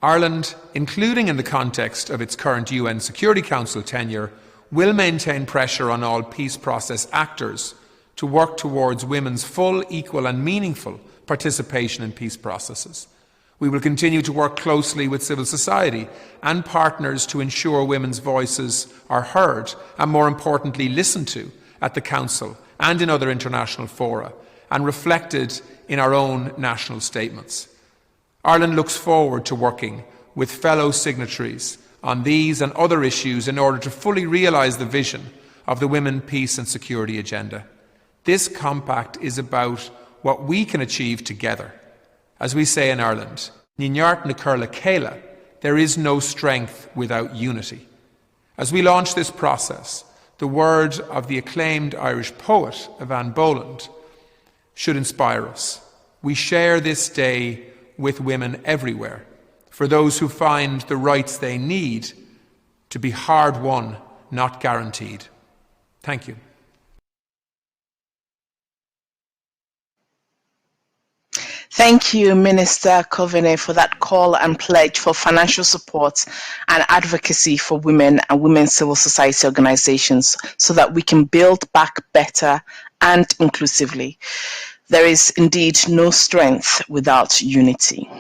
S2: Ireland, including in the context of its current UN Security Council tenure, will maintain pressure on all peace process actors to work towards women's full, equal and meaningful participation in peace processes. We will continue to work closely with civil society and partners to ensure women's voices are heard and, more importantly, listened to at the Council and in other international fora and reflected in our own national statements. Ireland looks forward to working with fellow signatories on these and other issues in order to fully realise the vision of the Women, Peace and Security Agenda. This compact is about what we can achieve together. As we say in Ireland, Níneart na Curla Céile, there is no strength without unity. As we launch this process, the word of the acclaimed Irish poet Evan Boland should inspire us. We share this day with women everywhere, for those who find the rights they need to be hard won, not guaranteed. Thank you.
S1: Thank you, Minister Coveney, for that call and pledge for financial support and advocacy for women and women's civil society organizations so that we can build back better and inclusively. There is indeed no strength without unity.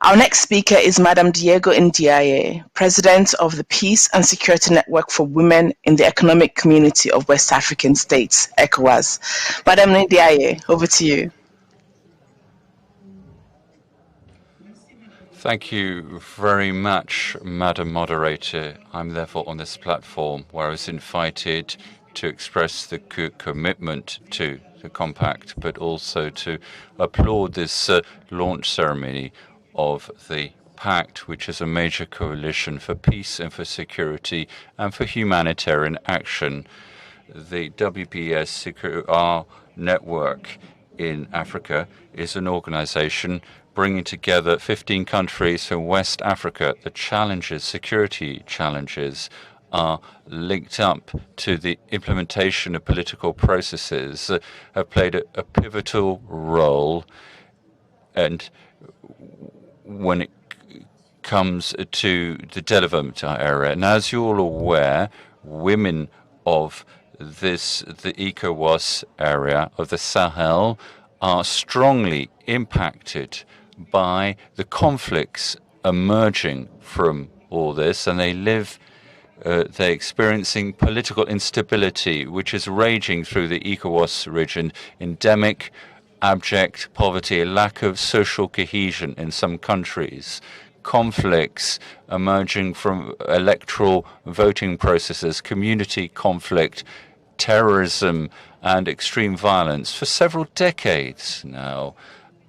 S1: Our next speaker is Madam Diego Ndiaye, President of the Peace and Security Network for Women in the Economic Community of West African States, ECOWAS. Madam Ndiaye, over to you.
S4: Thank you very much, Madam Moderator. I'm therefore on this platform where I was invited to express the commitment to the compact, but also to applaud this launch ceremony of the pact, which is a major coalition for peace and for security and for humanitarian action. The WPS network in Africa is an organization bringing together 15 countries from West Africa. The challenges, security challenges, are linked up to the implementation of political processes have played a pivotal role. And when it comes to the development area, and as you're all aware, women of the ECOWAS area of the Sahel are strongly impacted by the conflicts emerging from all this, and they're experiencing political instability, which is raging through the ECOWAS region, endemic, abject poverty, a lack of social cohesion in some countries, conflicts emerging from electoral voting processes, community conflict, terrorism, and extreme violence for several decades now.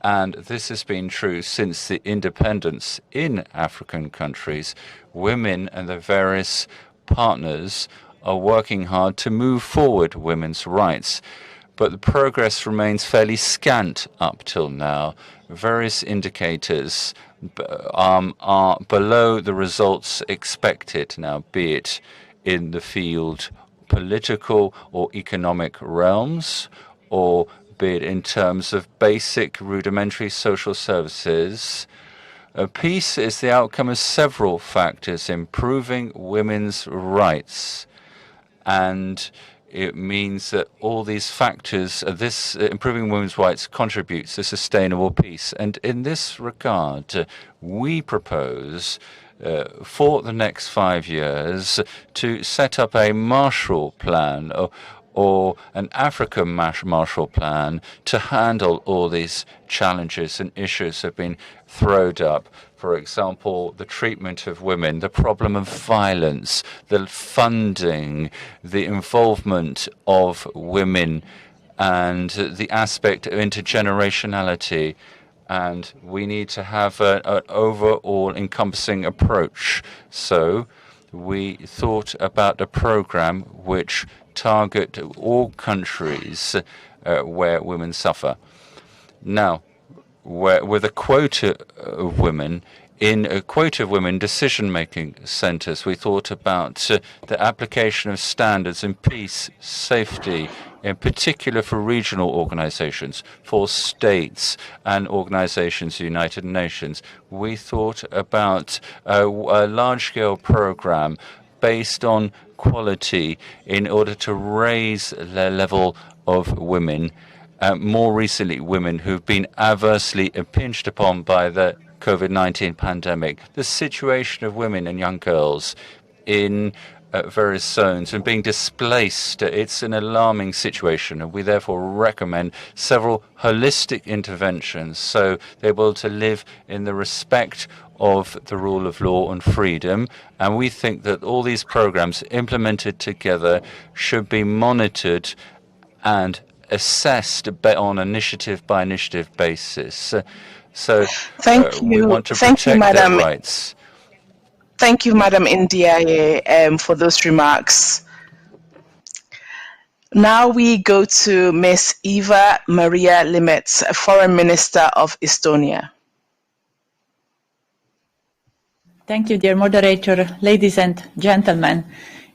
S4: And this has been true since the independence in African countries. Women and their various partners are working hard to move forward women's rights. But the progress remains fairly scant up till now. Various indicators are below the results expected now, be it in the field political or economic realms, or be it in terms of basic rudimentary social services. Peace is the outcome of several factors, improving women's rights. And it means that all these factors, this improving women's rights contributes to sustainable peace. And in this regard, we propose for the next 5 years to set up a Marshall Plan or an African Marshall Plan to handle all these challenges and issues that have been thrown up. For example, the treatment of women, the problem of violence, the funding, the involvement of women, and the aspect of intergenerationality. And we need to have an overall encompassing approach. So we thought about a program which target all countries where women suffer. Now, with a quota of women, in a quota of women decision-making centers, we thought about the application of standards in peace, safety, in particular for regional organizations, for states and organizations, United Nations. We thought about a large-scale program based on quality in order to raise the level of women. More recently, women who've been adversely impinged upon by the COVID-19 pandemic. The situation of women and young girls in various zones and being displaced, it's an alarming situation, and we therefore recommend several holistic interventions so they're able to live in the respect of the rule of law and freedom. And we think that all these programs implemented together should be monitored and assessed on initiative by initiative basis. So we want to protect their rights.
S1: Thank you, Madam Ndiaye, for those remarks. Now we go to Ms. Eva Maria Limets, Foreign Minister of Estonia.
S5: Thank you, dear moderator, ladies and gentlemen.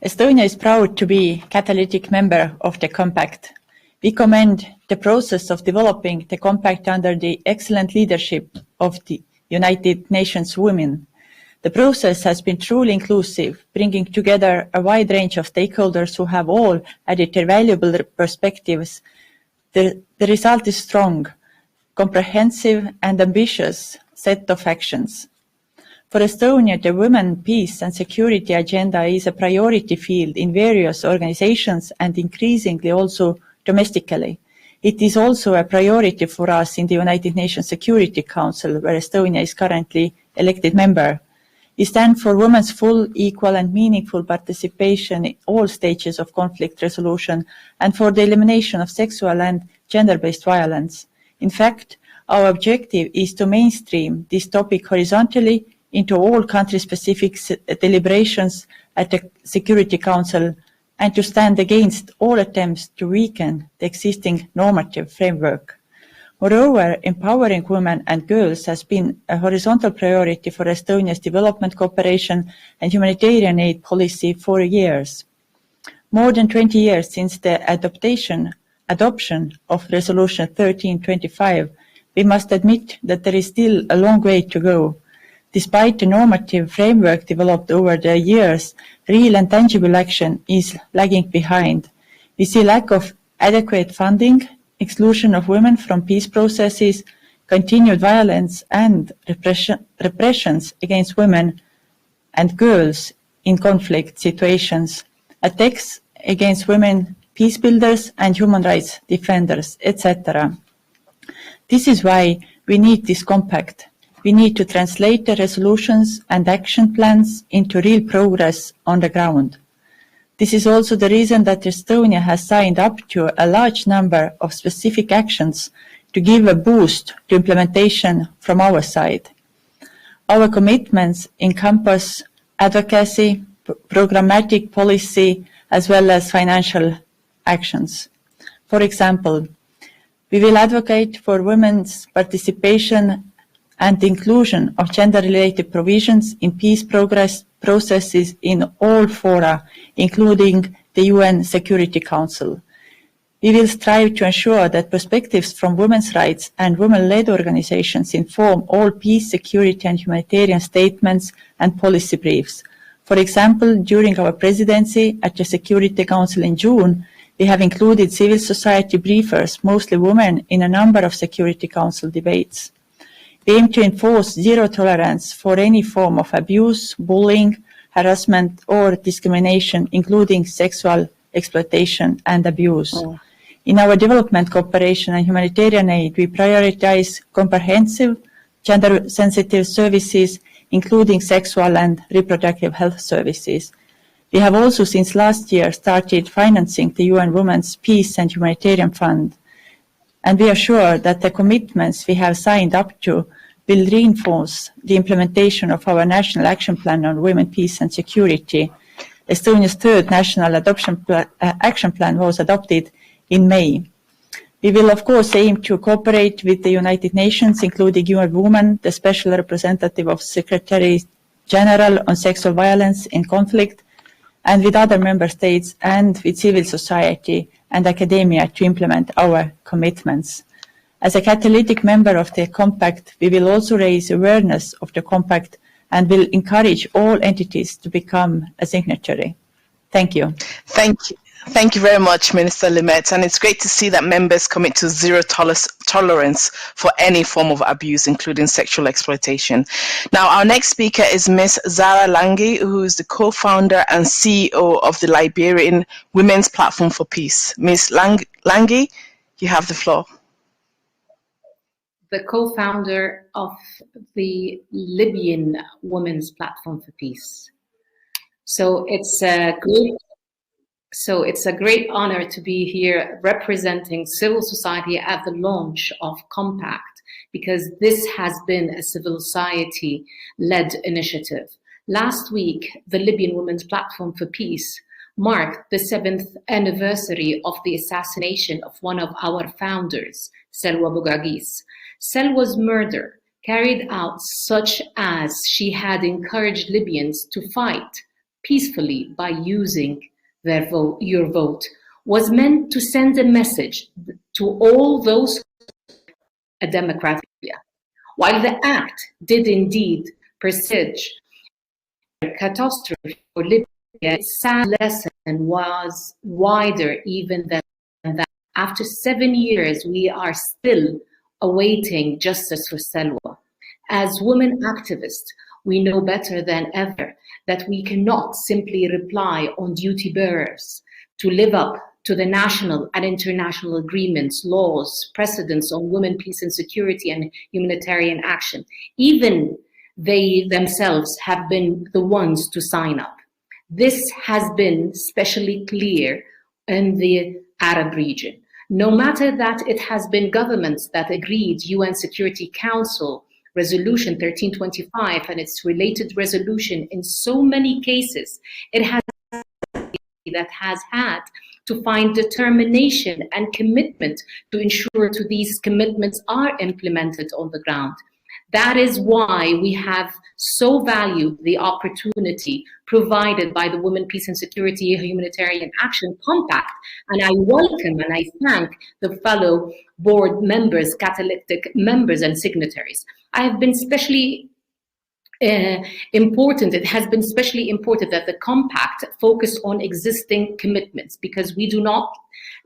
S5: Estonia is proud to be a catalytic member of the Compact. We commend the process of developing the Compact under the excellent leadership of the United Nations Women. The process has been truly inclusive, bringing together a wide range of stakeholders who have all added their valuable perspectives. The result is strong, comprehensive and ambitious set of actions. For Estonia, the women, peace and security agenda is a priority field in various organizations and increasingly also domestically. It is also a priority for us in the United Nations Security Council, where Estonia is currently elected member. We stand for women's full, equal and meaningful participation in all stages of conflict resolution and for the elimination of sexual and gender-based violence. In fact, our objective is to mainstream this topic horizontally into all country-specific deliberations at the Security Council and to stand against all attempts to weaken the existing normative framework. Moreover, empowering women and girls has been a horizontal priority for Estonia's development cooperation and humanitarian aid policy for years. More than 20 years since the adoption of Resolution 1325, we must admit that there is still a long way to go. Despite the normative framework developed over the years, real and tangible action is lagging behind. We see lack of adequate funding, exclusion of women from peace processes, continued violence and repressions against women and girls in conflict situations, attacks against women, peace builders and human rights defenders, etc. This is why we need this compact. We need to translate the resolutions and action plans into real progress on the ground. This is also the reason that Estonia has signed up to a large number of specific actions to give a boost to implementation from our side. Our commitments encompass advocacy, programmatic policy, as well as financial actions. For example, we will advocate for women's participation and inclusion of gender-related provisions in peace processes in all fora, including the UN Security Council. We will strive to ensure that perspectives from women's rights and women-led organizations inform all peace, security and humanitarian statements and policy briefs. For example, during our presidency at the Security Council in June, we have included civil society briefers, mostly women, in a number of Security Council debates. We aim to enforce zero tolerance for any form of abuse, bullying, harassment or discrimination, including sexual exploitation and abuse. In our development cooperation and humanitarian aid, we prioritize comprehensive, gender-sensitive services, including sexual and reproductive health services. We have also since last year started financing the UN Women's Peace and Humanitarian Fund, and we are sure that the commitments we have signed up to will reinforce the implementation of our National Action Plan on Women, Peace and Security. Estonia's third National Action Plan was adopted in May. We will, of course, aim to cooperate with the United Nations, including UN Women, the Special Representative of Secretary General on Sexual Violence in Conflict, and with other member states and with civil society and academia to implement our commitments. As a catalytic member of the Compact, we will also raise awareness of the Compact and will encourage all entities to become a signatory. Thank you.
S1: Thank you very much, Minister Limet, and it's great to see that members commit to zero tolerance for any form of abuse, including sexual exploitation. Now, our next speaker is Ms. Zara Langi, who is the co-founder and CEO of the Liberian Women's Platform for Peace. Ms. Langi, you have the floor.
S6: The co-founder of the Libyan Women's Platform for Peace. So it's a great honor to be here representing civil society at the launch of Compact, because this has been a civil society-led initiative. Last week, the Libyan Women's Platform for Peace marked the 7th anniversary of the assassination of one of our founders, Selwa Bugagis. Selwa's murder, carried out such as she had encouraged Libyans to fight peacefully by using your vote, was meant to send a message to all those a democratic Libya. While the act did indeed presage a catastrophe for Libya, its sad lesson was wider even than that. After 7 years, we are still awaiting justice for Selwa. As women activists, we know better than ever that we cannot simply rely on duty bearers to live up to the national and international agreements, laws, precedents on women, peace and security and humanitarian action. Even they themselves have been the ones to sign up. This has been especially clear in the Arab region. No matter that it has been governments that agreed UN Security Council Resolution 1325 and its related resolution in so many cases, it has that has had to find determination and commitment to ensure to these commitments are implemented on the ground. That is why we have so valued the opportunity provided by the Women, Peace and Security Humanitarian Action Compact. And I welcome and I thank the fellow board members, catalytic members and signatories. I have been especially it has been especially important that the compact focus on existing commitments, because we do not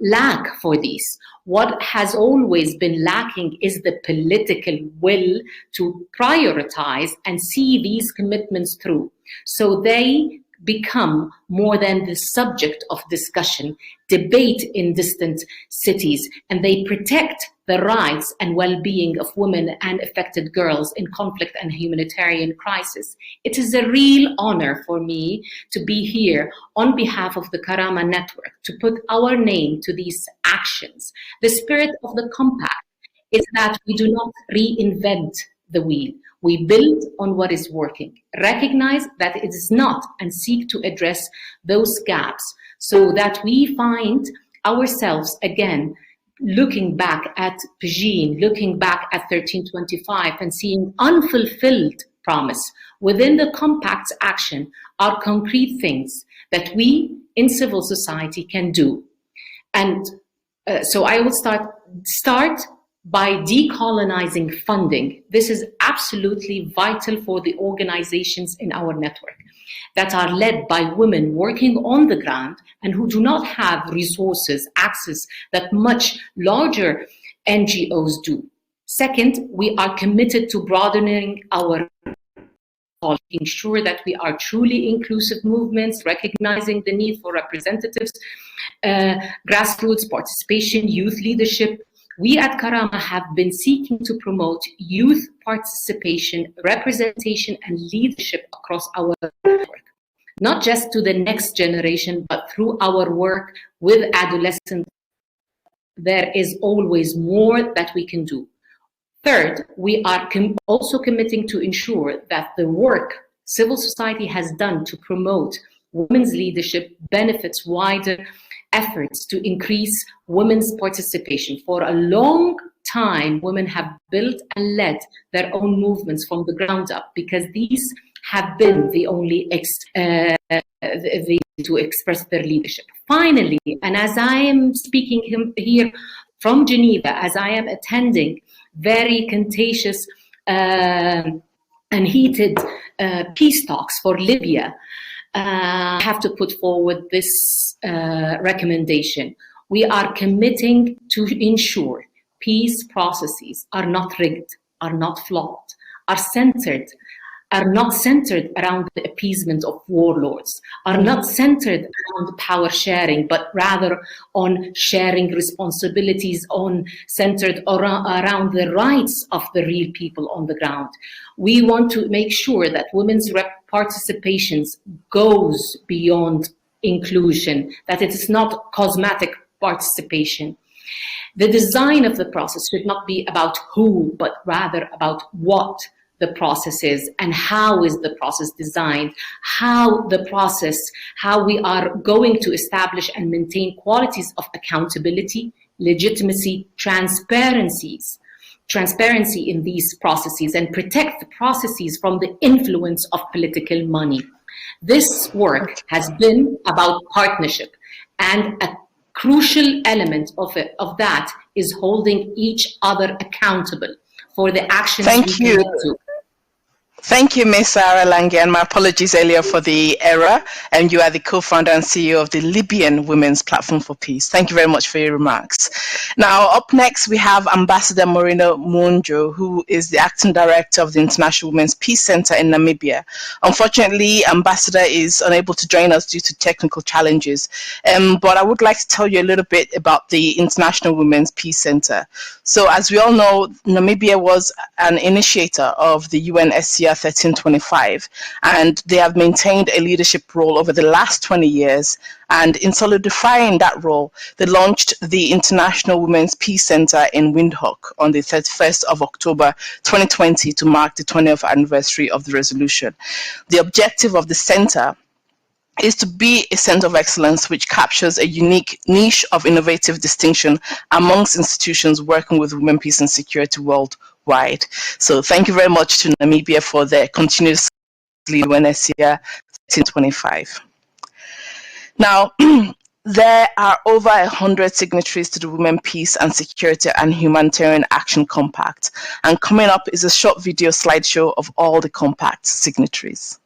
S6: lack for these. What has always been lacking is the political will to prioritize and see these commitments through, so they become more than the subject of discussion, debate in distant cities, and they protect the rights and well-being of women and affected girls in conflict and humanitarian crisis. It is a real honor for me to be here on behalf of the Karama Network to put our name to these actions. The spirit of the compact is that we do not reinvent the wheel. We build on what is working, recognize that it is not, and seek to address those gaps so that we find ourselves again looking back at Pajin, looking back at 1325 and seeing unfulfilled promise. Within the compact's action are concrete things that we in civil society can do. And so I will start by decolonizing funding. This is absolutely vital for the organizations in our network that are led by women working on the ground and who do not have resources, access that much larger NGOs do. Second, we are committed to broadening our making sure that we are truly inclusive movements, recognizing the need for representatives, grassroots participation, youth leadership. We at Karama have been seeking to promote youth participation, representation, and leadership across our network, not just to the next generation, but through our work with adolescents. There is always more that we can do. Third, we are also committing to ensure that the work civil society has done to promote women's leadership benefits wider efforts to increase women's participation. For a long time, women have built and led their own movements from the ground up because these have been the only to express their leadership. Finally, and as I am speaking here from Geneva, as I am attending very contentious and heated peace talks for Libya, I have to put forward this recommendation. We are committing to ensure peace processes are not rigged, are not flawed, are not centered around the appeasement of warlords, are not centered around power sharing, but rather on sharing responsibilities, centered around the rights of the real people on the ground. We want to make sure that women's participations goes beyond inclusion, that it is not cosmetic participation. The design of the process should not be about who, but rather about what the process is and how is the process designed, how we are going to establish and maintain qualities of accountability, legitimacy, transparency in these processes, and protect the processes from the influence of political money. This work has been about partnership, and a crucial element of that is holding each other accountable for the actions we commit to.
S1: Thank you, Ms. Sarah Lange, and my apologies earlier for the error. And you are the co-founder and CEO of the Libyan Women's Platform for Peace. Thank you very much for your remarks. Now, up next, we have Ambassador Moreno Munjo, who is the Acting Director of the International Women's Peace Center in Namibia. Unfortunately, Ambassador is unable to join us due to technical challenges, but I would like to tell you a little bit about the International Women's Peace Center. So, as we all know, Namibia was an initiator of the UNSCR 1325, and they have maintained a leadership role over the last 20 years. And in solidifying that role, they launched the International Women's Peace Center in Windhoek on the 31st of October 2020 to mark the 20th anniversary of the resolution. The objective of the center is to be a center of excellence which captures a unique niche of innovative distinction amongst institutions working with women, peace and security worldwide. So thank you very much to Namibia for their continuous lead when SEA 1325. Now, there are over 100 signatories to the Women, Peace and Security and Humanitarian Action Compact, and coming up is a short video slideshow of all the compact signatories.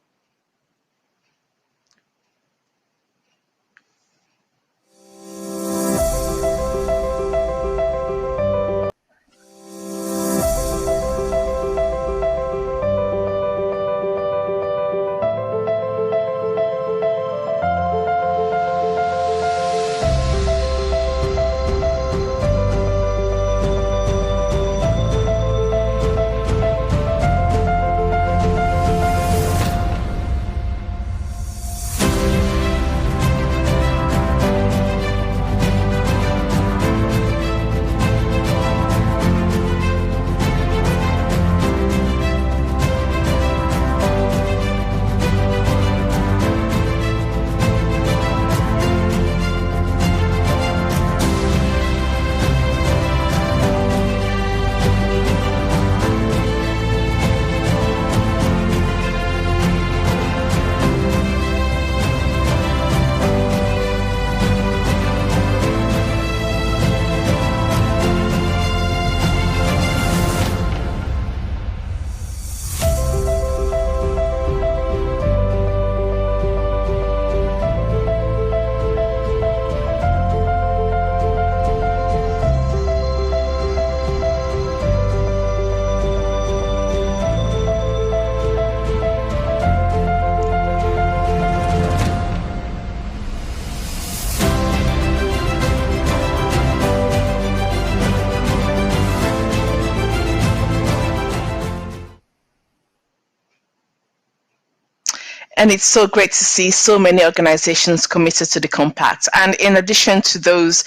S1: And it's so great to see so many organizations committed to the compact. And in addition to those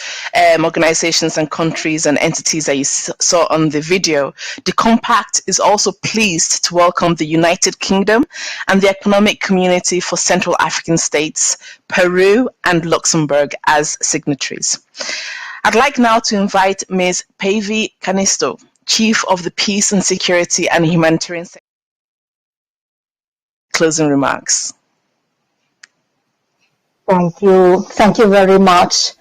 S1: organizations and countries and entities that you saw on the video, the compact is also pleased to welcome the United Kingdom and the Economic Community for Central African States, Peru and Luxembourg as signatories. I'd like now to invite Ms. Pavy Canisto, Chief of the Peace and Security and Humanitarian Sector, closing remarks.
S10: Thank you very much.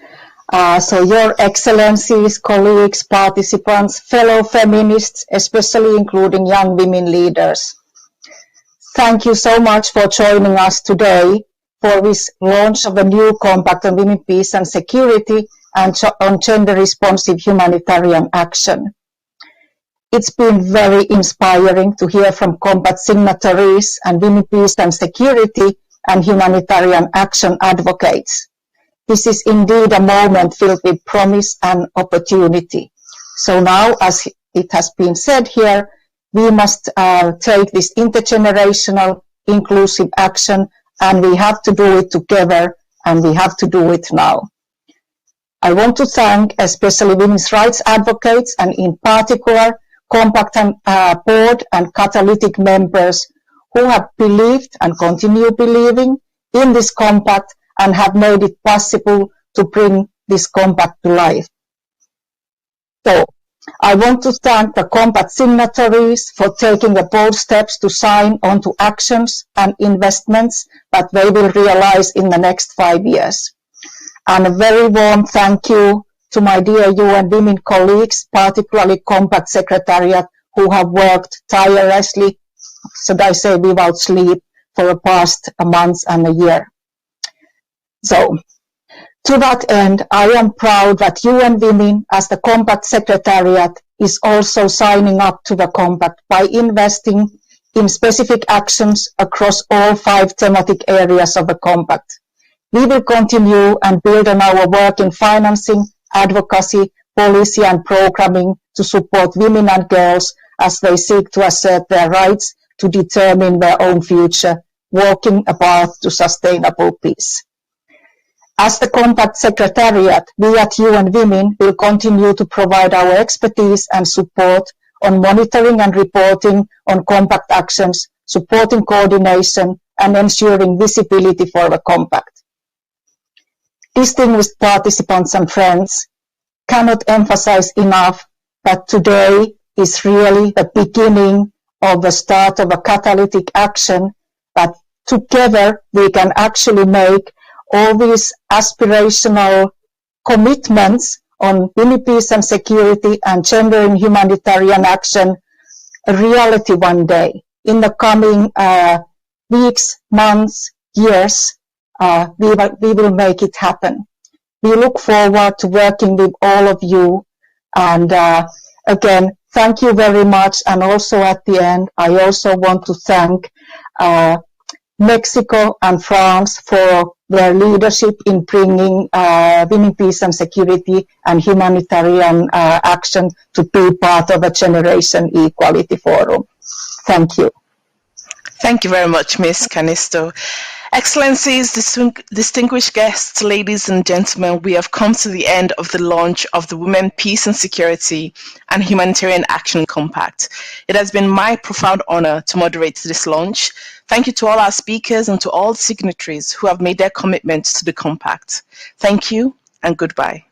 S10: So Your Excellencies, colleagues, participants, fellow feminists, especially including young women leaders, thank you so much for joining us today for this launch of the new Compact on Women, Peace and Security and on gender-responsive humanitarian action. It's been very inspiring to hear from Compact signatories and Women, Peace and Security and humanitarian action advocates. This is indeed a moment filled with promise and opportunity. So now, as it has been said here, we must take this intergenerational, inclusive action, and we have to do it together, and we have to do it now. I want to thank especially women's rights advocates, and in particular, Compact board and catalytic members who have believed and continue believing in this compact and have made it possible to bring this compact to life. So, I want to thank the compact signatories for taking the bold steps to sign on to actions and investments that they will realize in the next 5 years. And a very warm thank you to my dear UN Women colleagues, particularly Compact Secretariat, who have worked tirelessly, should I say without sleep, for the past months and a year. So, to that end, I am proud that UN Women, as the Compact Secretariat, is also signing up to the Compact by investing in specific actions across all 5 thematic areas of the Compact. We will continue and build on our work in financing, advocacy, policy and programming to support women and girls as they seek to assert their rights to determine their own future, walking a path to sustainable peace. As the Compact Secretariat, we at UN Women will continue to provide our expertise and support on monitoring and reporting on Compact actions, supporting coordination and ensuring visibility for the Compact. Distinguished participants and friends, cannot emphasize enough that today is really the beginning of the start of a catalytic action, that together we can actually make all these aspirational commitments on women, peace and security and gender and humanitarian action a reality one day. In the coming weeks, months, years, we will make it happen. We look forward to working with all of you. And again, thank you very much. And also at the end, I also want to thank Mexico and France for their leadership in bringing women, peace and security and humanitarian action to be part of the Generation Equality Forum. Thank you.
S1: Thank you very much, Ms. Canisto. Excellencies, distinguished guests, ladies and gentlemen, we have come to the end of the launch of the Women, Peace and Security and Humanitarian Action Compact. It has been my profound honor to moderate this launch. Thank you to all our speakers and to all signatories who have made their commitment to the Compact. Thank you and goodbye.